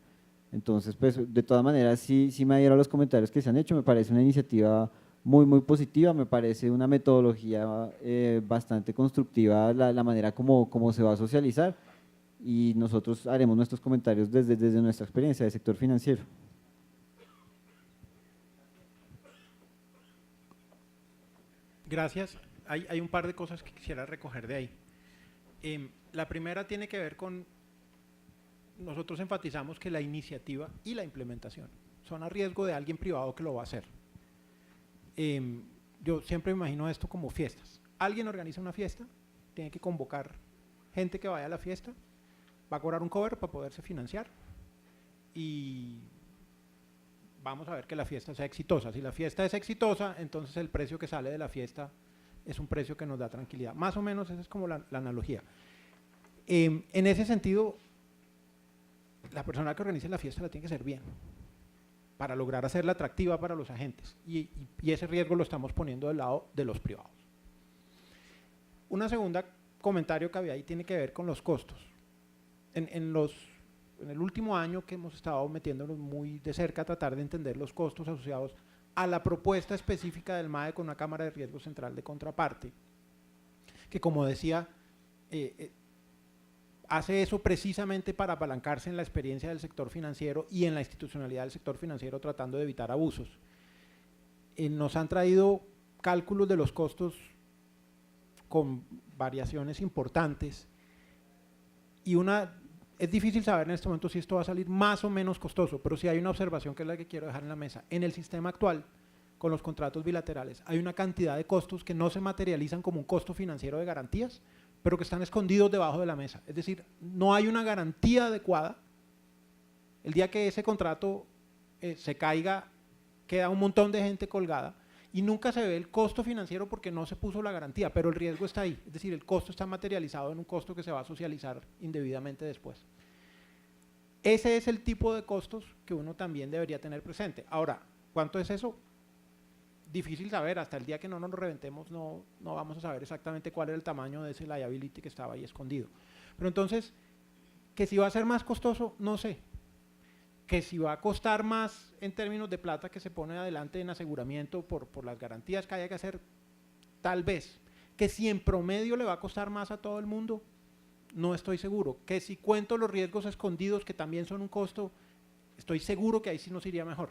Entonces, pues, de todas maneras, sí me adhiero a los comentarios que se han hecho. Me parece una iniciativa muy, muy positiva, me parece una metodología bastante constructiva la manera como se va a socializar, y nosotros haremos nuestros comentarios desde nuestra experiencia del sector financiero. Gracias. Hay un par de cosas que quisiera recoger de ahí. La primera tiene que ver con, nosotros enfatizamos que la iniciativa y la implementación son a riesgo de alguien privado que lo va a hacer. Yo siempre me imagino esto como fiestas. Alguien organiza una fiesta, tiene que convocar gente que vaya a la fiesta, va a cobrar un cover para poderse financiar, y vamos a ver que la fiesta sea exitosa. Si la fiesta es exitosa, entonces el precio que sale de la fiesta es un precio que nos da tranquilidad. Más o menos esa es como la analogía. En ese sentido, la persona que organice la fiesta la tiene que hacer bien, para lograr hacerla atractiva para los agentes, y ese riesgo lo estamos poniendo del lado de los privados. Una segunda comentario que había ahí tiene que ver con los costos. En el último año que hemos estado metiéndonos muy de cerca a tratar de entender los costos asociados a la propuesta específica del MAE con una cámara de riesgo central de contraparte, que como decía, hace eso precisamente para apalancarse en la experiencia del sector financiero y en la institucionalidad del sector financiero tratando de evitar abusos. Nos han traído cálculos de los costos con variaciones importantes y es difícil saber en este momento si esto va a salir más o menos costoso, pero sí hay una observación que es la que quiero dejar en la mesa. En el sistema actual, con los contratos bilaterales, hay una cantidad de costos que no se materializan como un costo financiero de garantías, pero que están escondidos debajo de la mesa. Es decir, no hay una garantía adecuada. El día que ese contrato se caiga, queda un montón de gente colgada y nunca se ve el costo financiero porque no se puso la garantía, pero el riesgo está ahí. Es decir, el costo está materializado en un costo que se va a socializar indebidamente después. Ese es el tipo de costos que uno también debería tener presente. Ahora, ¿cuánto es eso? Difícil saber, hasta el día que no nos lo reventemos no vamos a saber exactamente cuál era el tamaño de ese liability que estaba ahí escondido. Pero entonces, que si va a ser más costoso, no sé. Que si va a costar más en términos de plata que se pone adelante en aseguramiento por las garantías que haya que hacer, tal vez. Que si en promedio le va a costar más a todo el mundo, no estoy seguro. Que si cuento los riesgos escondidos, que también son un costo, estoy seguro que ahí sí nos iría mejor,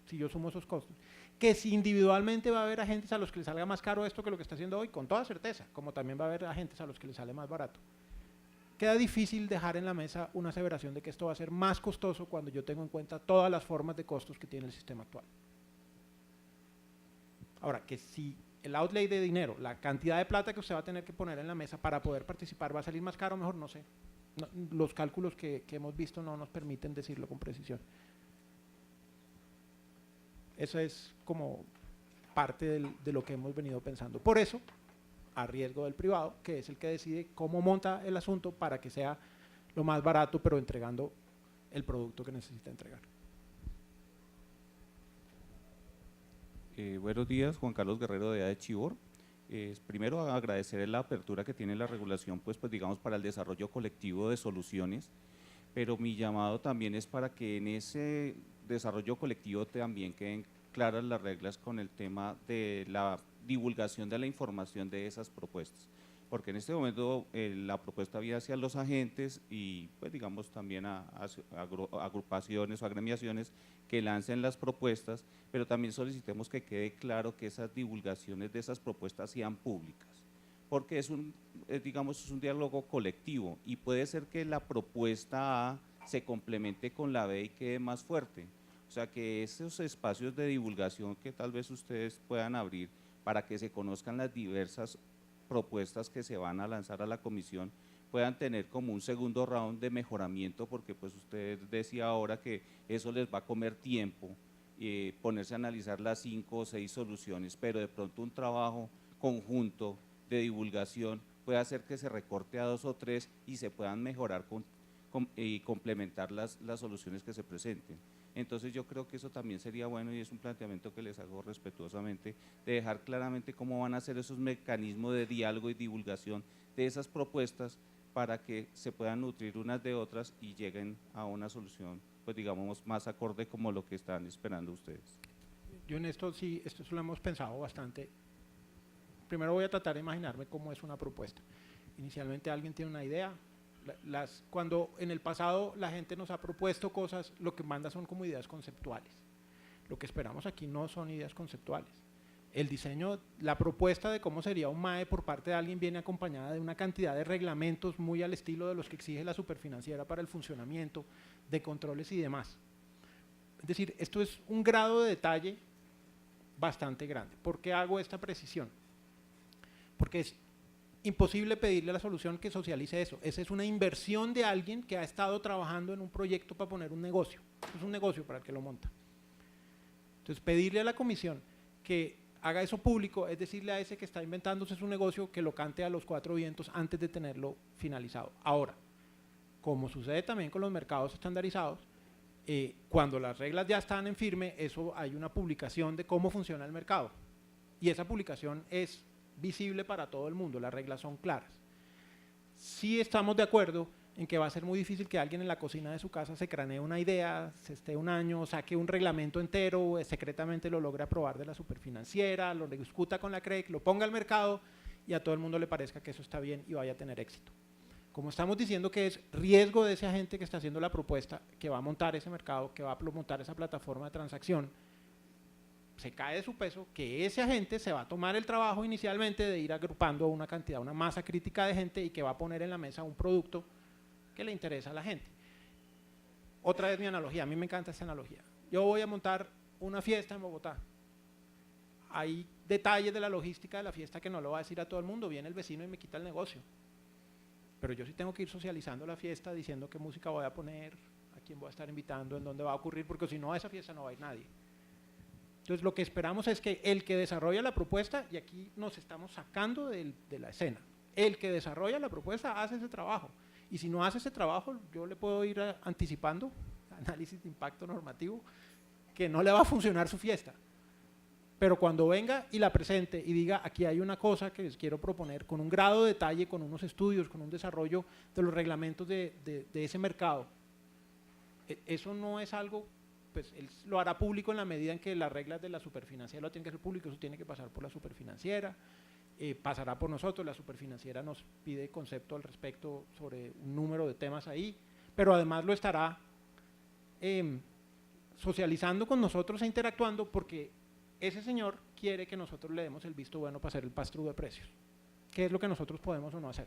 si yo sumo esos costos. Que si individualmente va a haber agentes a los que les salga más caro esto que lo que está haciendo hoy, con toda certeza, como también va a haber agentes a los que les sale más barato. Queda difícil dejar en la mesa una aseveración de que esto va a ser más costoso cuando yo tengo en cuenta todas las formas de costos que tiene el sistema actual. Ahora, que si el outlay de dinero, la cantidad de plata que usted va a tener que poner en la mesa para poder participar va a salir más caro, mejor no sé. No, los cálculos que hemos visto no nos permiten decirlo con precisión. Eso es como parte de lo que hemos venido pensando. Por eso, a riesgo del privado, que es el que decide cómo monta el asunto para que sea lo más barato, pero entregando el producto que necesita entregar. Buenos días, Juan Carlos Guerrero de ADE Chivor. Primero agradecer la apertura que tiene la regulación, pues digamos para el desarrollo colectivo de soluciones, pero mi llamado también es para que en ese desarrollo colectivo también queden claras las reglas con el tema de la divulgación de la información de esas propuestas, porque en este momento la propuesta viene hacia los agentes y pues digamos también a agrupaciones o agremiaciones que lancen las propuestas, pero también solicitemos que quede claro que esas divulgaciones de esas propuestas sean públicas, porque es un diálogo colectivo y puede ser que la propuesta A se complemente con la B y quede más fuerte. O sea, que esos espacios de divulgación que tal vez ustedes puedan abrir para que se conozcan las diversas propuestas que se van a lanzar a la comisión, puedan tener como un segundo round de mejoramiento, porque pues usted decía ahora que eso les va a comer tiempo, ponerse a analizar las 5 o 6 soluciones, pero de pronto un trabajo conjunto de divulgación puede hacer que se recorte a 2 o 3 y se puedan mejorar y complementar las soluciones que se presenten. Entonces yo creo que eso también sería bueno y es un planteamiento que les hago respetuosamente, de dejar claramente cómo van a ser esos mecanismos de diálogo y divulgación de esas propuestas para que se puedan nutrir unas de otras y lleguen a una solución, pues digamos, más acorde como lo que están esperando ustedes. Yo en esto sí, esto lo hemos pensado bastante. Primero voy a tratar de imaginarme cómo es una propuesta. Inicialmente alguien tiene una idea. Cuando en el pasado la gente nos ha propuesto cosas, lo que manda son como ideas conceptuales. Lo que esperamos aquí no son ideas conceptuales. El diseño, la propuesta de cómo sería un MAE por parte de alguien viene acompañada de una cantidad de reglamentos muy al estilo de los que exige la superfinanciera para el funcionamiento, de controles y demás. Es decir, esto es un grado de detalle bastante grande. ¿Por qué hago esta precisión? Porque es imposible pedirle a la solución que socialice eso. Esa es una inversión de alguien que ha estado trabajando en un proyecto para poner un negocio. Es un negocio para el que lo monta. Entonces, pedirle a la comisión que haga eso público es decirle a ese que está inventándose su negocio que lo cante a los 4 vientos antes de tenerlo finalizado. Ahora, como sucede también con los mercados estandarizados, cuando las reglas ya están en firme, eso hay una publicación de cómo funciona el mercado. Y esa publicación es visible para todo el mundo, las reglas son claras. Sí estamos de acuerdo en que va a ser muy difícil que alguien en la cocina de su casa se cranee una idea, se esté un año, saque un reglamento entero, secretamente lo logre aprobar de la superfinanciera, lo discuta con la CREC, lo ponga al mercado y a todo el mundo le parezca que eso está bien y vaya a tener éxito. Como estamos diciendo que es riesgo de ese agente que está haciendo la propuesta, que va a montar ese mercado, que va a montar esa plataforma de transacción, se cae de su peso, que ese agente se va a tomar el trabajo inicialmente de ir agrupando una cantidad, una masa crítica de gente y que va a poner en la mesa un producto que le interesa a la gente. Otra vez mi analogía, a mí me encanta esta analogía. Yo voy a montar una fiesta en Bogotá. Hay detalles de la logística de la fiesta que no lo va a decir a todo el mundo, viene el vecino y me quita el negocio. Pero yo sí tengo que ir socializando la fiesta, diciendo qué música voy a poner, a quién voy a estar invitando, en dónde va a ocurrir, porque si no a esa fiesta no va a ir nadie. Entonces lo que esperamos es que el que desarrolla la propuesta, y aquí nos estamos sacando de la escena, el que desarrolla la propuesta hace ese trabajo. Y si no hace ese trabajo, yo le puedo ir anticipando, análisis de impacto normativo, que no le va a funcionar su fiesta. Pero cuando venga y la presente y diga, aquí hay una cosa que les quiero proponer, con un grado de detalle, con unos estudios, con un desarrollo de los reglamentos de ese mercado, eso no es algo, pues él lo hará público en la medida en que las reglas de la superfinanciera lo tienen que hacer público, eso tiene que pasar por la superfinanciera, pasará por nosotros, la superfinanciera nos pide concepto al respecto sobre un número de temas ahí, pero además lo estará socializando con nosotros e interactuando porque ese señor quiere que nosotros le demos el visto bueno para hacer el pass-through de precios, que es lo que nosotros podemos o no hacer.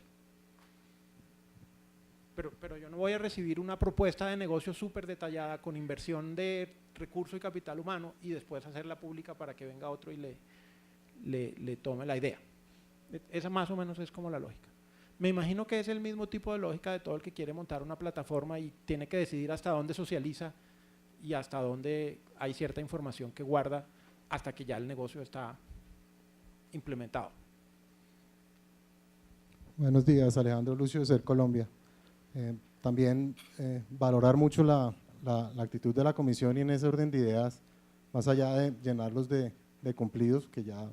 Pero yo no voy a recibir una propuesta de negocio súper detallada con inversión de recurso y capital humano y después hacerla pública para que venga otro y le tome la idea. Esa más o menos es como la lógica. Me imagino que es el mismo tipo de lógica de todo el que quiere montar una plataforma y tiene que decidir hasta dónde socializa y hasta dónde hay cierta información que guarda hasta que ya el negocio está implementado. Buenos días, Alejandro Lucio de Ser Colombia. También valorar mucho la actitud de la comisión y en ese orden de ideas, más allá de llenarlos de cumplidos, que ya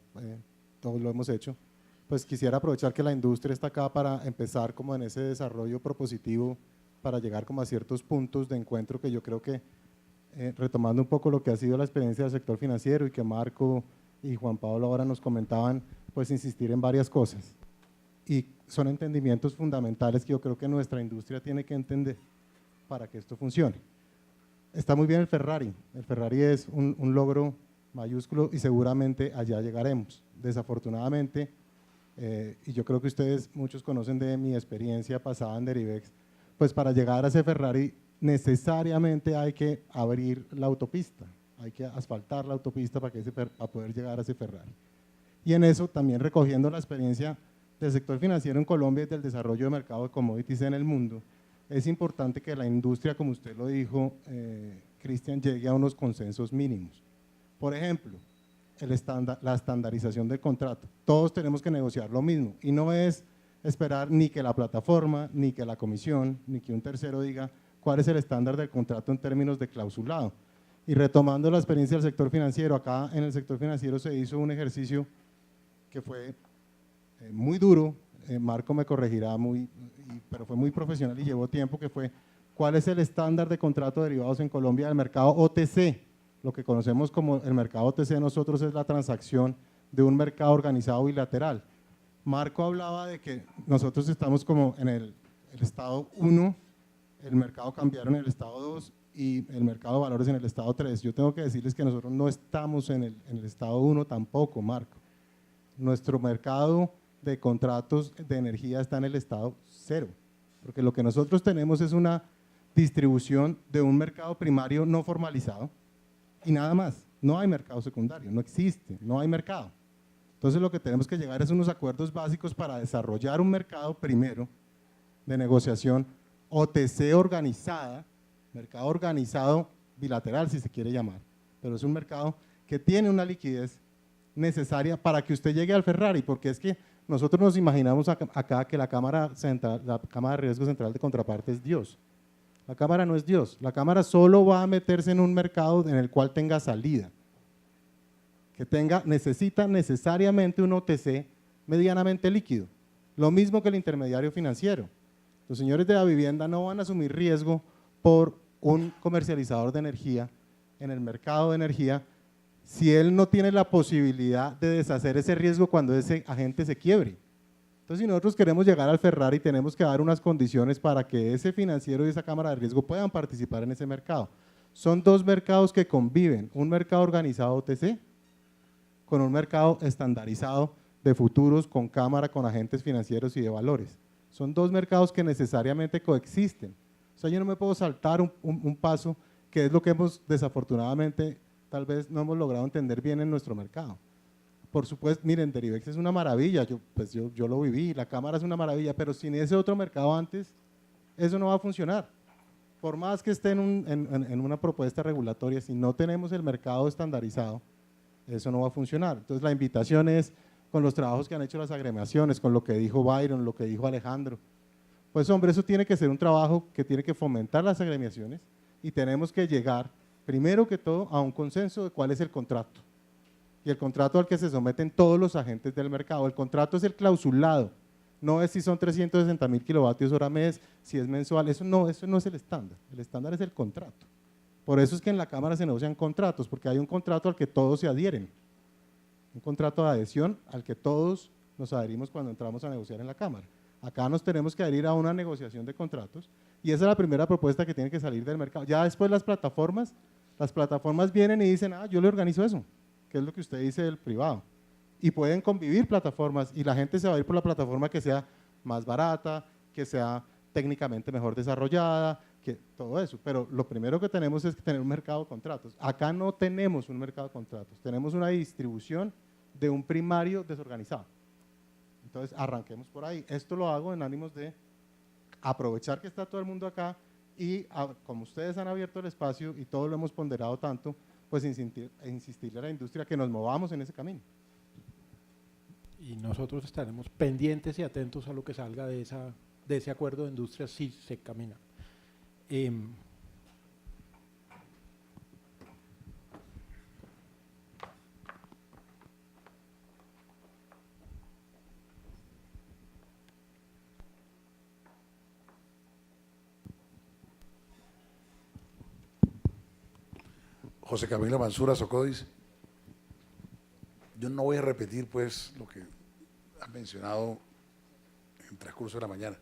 todos lo hemos hecho, pues quisiera aprovechar que la industria está acá para empezar como en ese desarrollo propositivo para llegar como a ciertos puntos de encuentro que yo creo que retomando un poco lo que ha sido la experiencia del sector financiero y que Marco y Juan Pablo ahora nos comentaban, pues insistir en varias cosas. Y son entendimientos fundamentales que yo creo que nuestra industria tiene que entender para que esto funcione. Está muy bien el Ferrari es un logro mayúsculo y seguramente allá llegaremos. Desafortunadamente, y yo creo que ustedes muchos conocen de mi experiencia pasada en Derivex, pues para llegar a ese Ferrari necesariamente hay que abrir la autopista, hay que asfaltar la autopista para poder llegar a ese Ferrari. Y en eso también recogiendo la experiencia del sector financiero en Colombia y del desarrollo de mercado de commodities en el mundo, es importante que la industria, como usted lo dijo, Cristian, llegue a unos consensos mínimos. Por ejemplo, la estandarización del contrato. Todos tenemos que negociar lo mismo y no es esperar ni que la plataforma, ni que la comisión, ni que un tercero diga cuál es el estándar del contrato en términos de clausulado. Y retomando la experiencia del sector financiero, acá en el sector financiero se hizo un ejercicio que fue muy duro, Marco me corregirá, pero fue muy profesional y llevó tiempo, que fue cuál es el estándar de contrato de derivados en Colombia del mercado OTC. Lo que conocemos como el mercado OTC nosotros es la transacción de un mercado organizado bilateral. Marco hablaba de que nosotros estamos como en el estado 1, el mercado cambiario en el estado 2 y el mercado de valores en el estado 3. Yo tengo que decirles que nosotros no estamos en el estado 1 tampoco, Marco. Nuestro mercado de contratos de energía está en el estado 0, porque lo que nosotros tenemos es una distribución de un mercado primario no formalizado y nada más. No hay mercado secundario, no existe, no hay mercado. Entonces lo que tenemos que llegar es unos acuerdos básicos para desarrollar un mercado primero de negociación OTC organizada, mercado organizado bilateral si se quiere llamar, pero es un mercado que tiene una liquidez necesaria para que usted llegue al Ferrari, porque es que nosotros nos imaginamos acá que la Cámara de Riesgo Central de Contraparte es Dios. La Cámara no es Dios, la Cámara solo va a meterse en un mercado en el cual tenga salida, que necesita necesariamente un OTC medianamente líquido, lo mismo que el intermediario financiero. Los señores de la vivienda no van a asumir riesgo por un comercializador de energía en el mercado de energía si él no tiene la posibilidad de deshacer ese riesgo cuando ese agente se quiebre. Entonces, si nosotros queremos llegar al Ferrari, tenemos que dar unas condiciones para que ese financiero y esa cámara de riesgo puedan participar en ese mercado. Son dos mercados que conviven, un mercado organizado OTC con un mercado estandarizado de futuros con cámara, con agentes financieros y de valores. Son dos mercados que necesariamente coexisten. O sea, yo no me puedo saltar un paso, que es lo que hemos desafortunadamente tal vez no hemos logrado entender bien en nuestro mercado. Por supuesto, miren, Derivex es una maravilla, yo lo viví, la cámara es una maravilla, pero sin ese otro mercado antes, eso no va a funcionar. Por más que esté en una propuesta regulatoria, si no tenemos el mercado estandarizado, eso no va a funcionar. Entonces la invitación es, con los trabajos que han hecho las agremiaciones, con lo que dijo Byron, lo que dijo Alejandro, pues hombre, eso tiene que ser un trabajo que tiene que fomentar las agremiaciones y tenemos que llegar, primero que todo, a un consenso de cuál es el contrato. Y el contrato al que se someten todos los agentes del mercado. El contrato es el clausulado, no es si son 360.000 kilovatios hora mes, si es mensual, eso no es el estándar es el contrato. Por eso es que en la Cámara se negocian contratos, porque hay un contrato al que todos se adhieren, un contrato de adhesión al que todos nos adherimos cuando entramos a negociar en la Cámara. Acá nos tenemos que adherir a una negociación de contratos y esa es la primera propuesta que tiene que salir del mercado. Ya después las plataformas vienen y dicen, yo le organizo eso, que es lo que usted dice del privado. Y pueden convivir plataformas y la gente se va a ir por la plataforma que sea más barata, que sea técnicamente mejor desarrollada, que todo eso. Pero lo primero que tenemos es que tener un mercado de contratos. Acá no tenemos un mercado de contratos, tenemos una distribución de un primario desorganizado. Entonces arranquemos por ahí. Esto lo hago en ánimos de aprovechar que está todo el mundo acá y como ustedes han abierto el espacio y todo lo hemos ponderado tanto, pues insistirle a la industria que nos movamos en ese camino. Y nosotros estaremos pendientes y atentos a lo que salga de ese acuerdo de industria si se camina. José Camilo Mansura Socodis. Yo no voy a repetir pues lo que has mencionado en el transcurso de la mañana,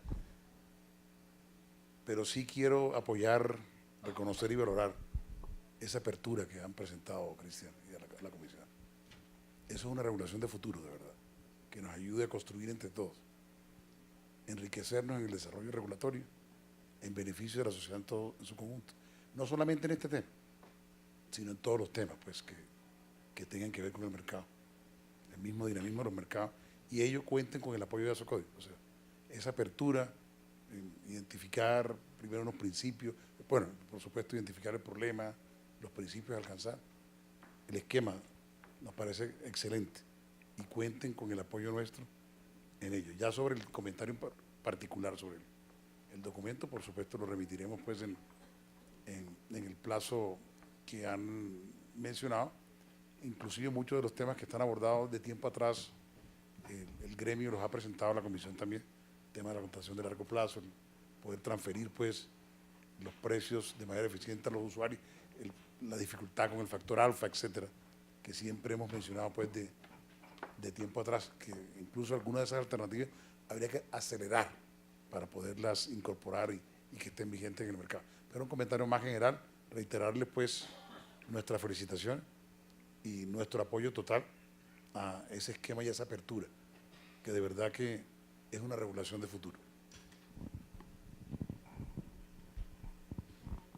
pero sí quiero apoyar, reconocer y valorar esa apertura que han presentado Cristian y a la Comisión. Eso es una regulación de futuro, de verdad, que nos ayude a construir entre todos, enriquecernos en el desarrollo regulatorio, en beneficio de la sociedad en su conjunto, no solamente en este tema, sino en todos los temas pues, que tengan que ver con el mercado, el mismo dinamismo de los mercados, y ellos cuenten con el apoyo de ASOCODI. O sea, esa apertura, identificar primero unos principios, bueno, por supuesto identificar el problema, los principios a alcanzar, el esquema nos parece excelente, y cuenten con el apoyo nuestro en ello. Ya sobre el comentario particular sobre el documento, por supuesto lo remitiremos pues en el plazo que han mencionado, inclusive muchos de los temas que están abordados de tiempo atrás, el gremio los ha presentado a la Comisión también, el tema de la contratación de largo plazo, el poder transferir pues los precios de manera eficiente a los usuarios, la dificultad con el factor alfa, etcétera, que siempre hemos mencionado pues de tiempo atrás, que incluso algunas de esas alternativas habría que acelerar para poderlas incorporar y que estén vigentes en el mercado. Pero un comentario más general, reiterarles pues nuestra felicitación y nuestro apoyo total a ese esquema y a esa apertura, que de verdad que es una regulación de futuro.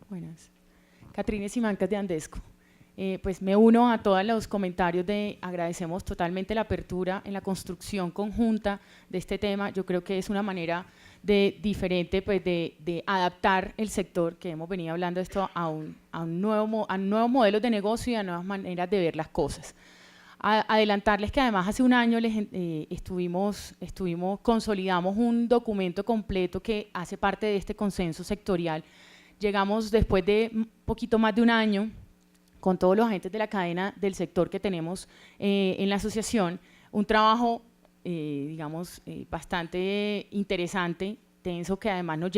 Buenas. Catrine Simancas de Andesco. Pues me uno a todos los comentarios agradecemos totalmente la apertura en la construcción conjunta de este tema. Yo creo que es una manera diferente pues de adaptar el sector, que hemos venido hablando de esto a nuevos modelos de negocio y a nuevas maneras de ver las cosas. Adelantarles que además hace un año consolidamos un documento completo que hace parte de este consenso sectorial. Llegamos después de un poquito más de un año con todos los agentes de la cadena del sector que tenemos en la asociación, un trabajo, bastante interesante intenso que además nos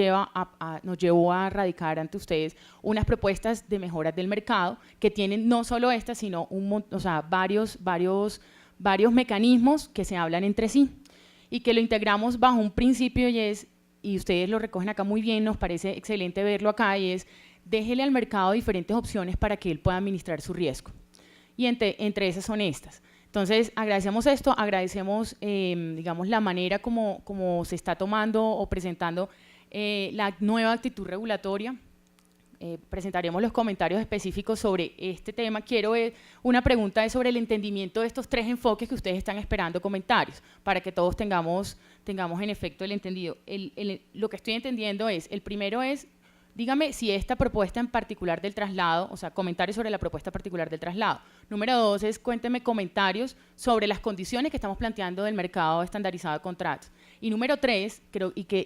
llevó a radicar ante ustedes unas propuestas de mejoras del mercado que tienen no solo estas, sino varios mecanismos que se hablan entre sí y que lo integramos bajo un principio y ustedes lo recogen acá muy bien, nos parece excelente verlo acá, y es déjele al mercado diferentes opciones para que él pueda administrar su riesgo. Y entre esas son estas. Entonces, agradecemos esto, agradecemos, digamos, la manera como se está tomando o presentando la nueva actitud regulatoria. Presentaremos los comentarios específicos sobre este tema. Una pregunta es sobre el entendimiento de estos 3 enfoques que ustedes están esperando comentarios, para que todos tengamos en efecto el entendido. Lo que estoy entendiendo es, el primero es, dígame si esta propuesta en particular del traslado, o sea, comentarios sobre la propuesta particular del traslado. Número 2 es, cuénteme comentarios sobre las condiciones que estamos planteando del mercado estandarizado de contratos. Y número 3,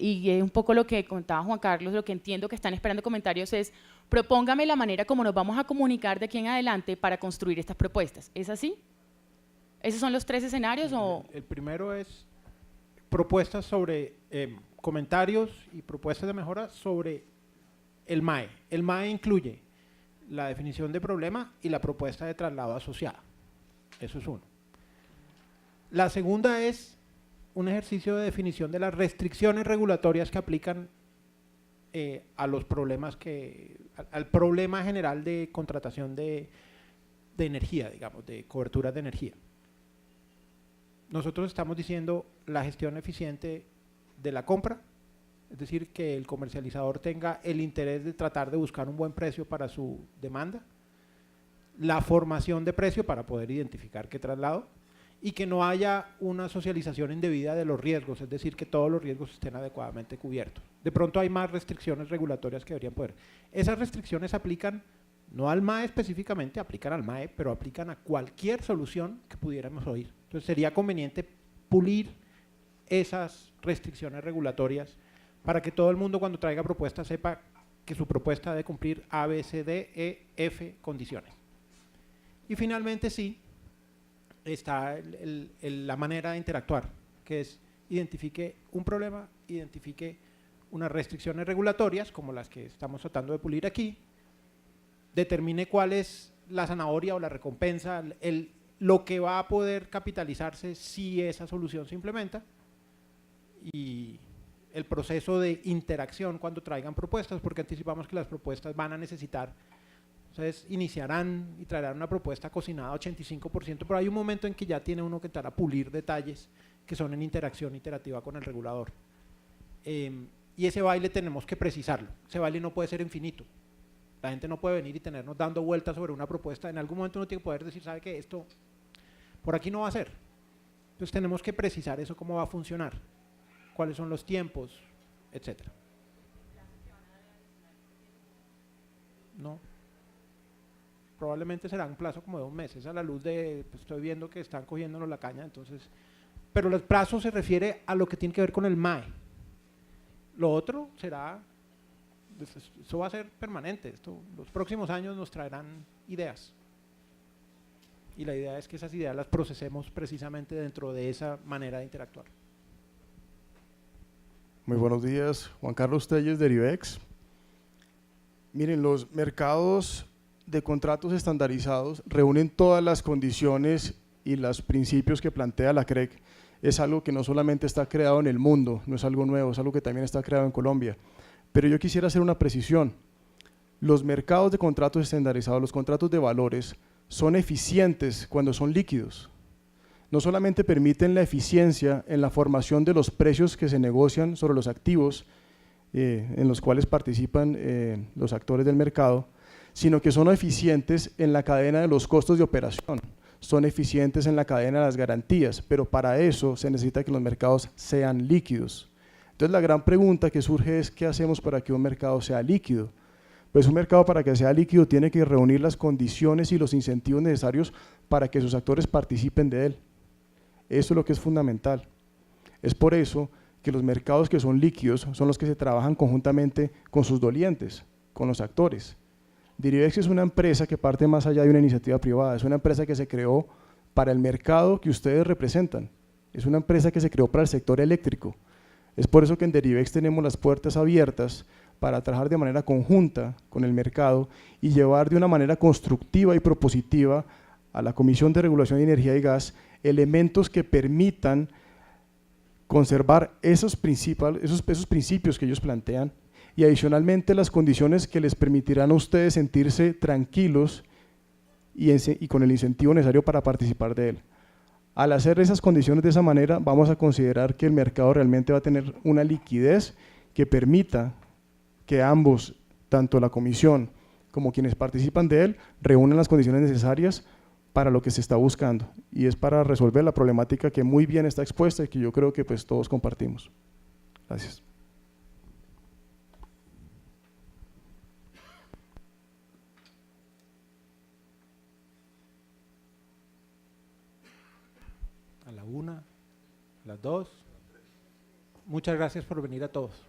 y es un poco lo que contaba Juan Carlos, lo que entiendo que están esperando comentarios es, propóngame la manera como nos vamos a comunicar de aquí en adelante para construir estas propuestas. ¿Es así? ¿Esos son los 3 escenarios? El primero es propuestas sobre comentarios y propuestas de mejora sobre el MAE. El MAE incluye la definición de problema y la propuesta de traslado asociada. Eso es uno. La segunda es un ejercicio de definición de las restricciones regulatorias que aplican a los problemas al problema general de contratación de energía, digamos, de coberturas de energía. Nosotros estamos diciendo la gestión eficiente de la compra, es decir, que el comercializador tenga el interés de tratar de buscar un buen precio para su demanda, la formación de precio para poder identificar qué traslado, y que no haya una socialización indebida de los riesgos, es decir, que todos los riesgos estén adecuadamente cubiertos. De pronto hay más restricciones regulatorias que deberían poder. Esas restricciones aplican no al MAE específicamente, aplican al MAE, pero aplican a cualquier solución que pudiéramos oír. Entonces sería conveniente pulir esas restricciones regulatorias para que todo el mundo cuando traiga propuestas sepa que su propuesta debe cumplir A, B, C, D, E, F condiciones. Y finalmente sí, está la manera de interactuar, que es identifique un problema, identifique unas restricciones regulatorias, como las que estamos tratando de pulir aquí, determine cuál es la zanahoria o la recompensa, lo que va a poder capitalizarse si esa solución se implementa, y el proceso de interacción cuando traigan propuestas, porque anticipamos que las propuestas van a necesitar. Entonces iniciarán y traerán una propuesta cocinada 85%, pero hay un momento en que ya tiene uno que entrar a pulir detalles que son en interacción iterativa con el regulador. Y ese baile tenemos que precisarlo, ese baile no puede ser infinito. La gente no puede venir y tenernos dando vueltas sobre una propuesta, en algún momento uno tiene que poder decir, ¿sabe qué? Esto por aquí no va a ser. Entonces tenemos que precisar eso, cómo va a funcionar, cuáles son los tiempos, etcétera. No. Probablemente será un plazo como de 2 meses a la luz de, pues estoy viendo que están cogiéndonos la caña, entonces, pero el plazo se refiere a lo que tiene que ver con el MAE. Lo otro será, eso va a ser permanente, los próximos años nos traerán ideas. Y la idea es que esas ideas las procesemos precisamente dentro de esa manera de interactuar. Muy buenos días, Juan Carlos Telles, de Derivex. Miren, los mercados de contratos estandarizados reúnen todas las condiciones y los principios que plantea la CREC. Es algo que no solamente está creado en el mundo, no es algo nuevo, es algo que también está creado en Colombia. Pero yo quisiera hacer una precisión. Los mercados de contratos estandarizados, los contratos de valores, son eficientes cuando son líquidos. No solamente permiten la eficiencia en la formación de los precios que se negocian sobre los activos en los cuales participan los actores del mercado, sino que son eficientes en la cadena de los costos de operación, son eficientes en la cadena de las garantías, pero para eso se necesita que los mercados sean líquidos. Entonces la gran pregunta que surge es, ¿qué hacemos para que un mercado sea líquido? Pues un mercado, para que sea líquido, tiene que reunir las condiciones y los incentivos necesarios para que sus actores participen de él. Eso es lo que es fundamental. Es por eso que los mercados que son líquidos son los que se trabajan conjuntamente con sus dolientes, con los actores. Derivex es una empresa que parte más allá de una iniciativa privada, es una empresa que se creó para el mercado que ustedes representan, es una empresa que se creó para el sector eléctrico. Es por eso que en Derivex tenemos las puertas abiertas para trabajar de manera conjunta con el mercado y llevar de una manera constructiva y propositiva a la Comisión de Regulación de Energía y Gas elementos que permitan conservar esos principios que ellos plantean y adicionalmente las condiciones que les permitirán a ustedes sentirse tranquilos y con el incentivo necesario para participar de él. Al hacer esas condiciones de esa manera, vamos a considerar que el mercado realmente va a tener una liquidez que permita que ambos, tanto la comisión como quienes participan de él, reúnan las condiciones necesarias para lo que se está buscando. Y es para resolver la problemática que muy bien está expuesta y que yo creo que pues todos compartimos. Gracias. A la 1, a las 2. Muchas gracias por venir a todos.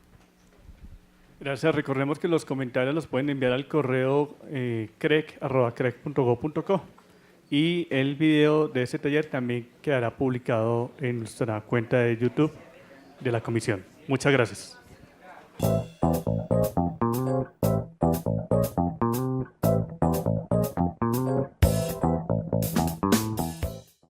Gracias. Recordemos que los comentarios los pueden enviar al correo crec@crec.gov.co y el video de este taller también quedará publicado en nuestra cuenta de YouTube de la comisión. Muchas gracias.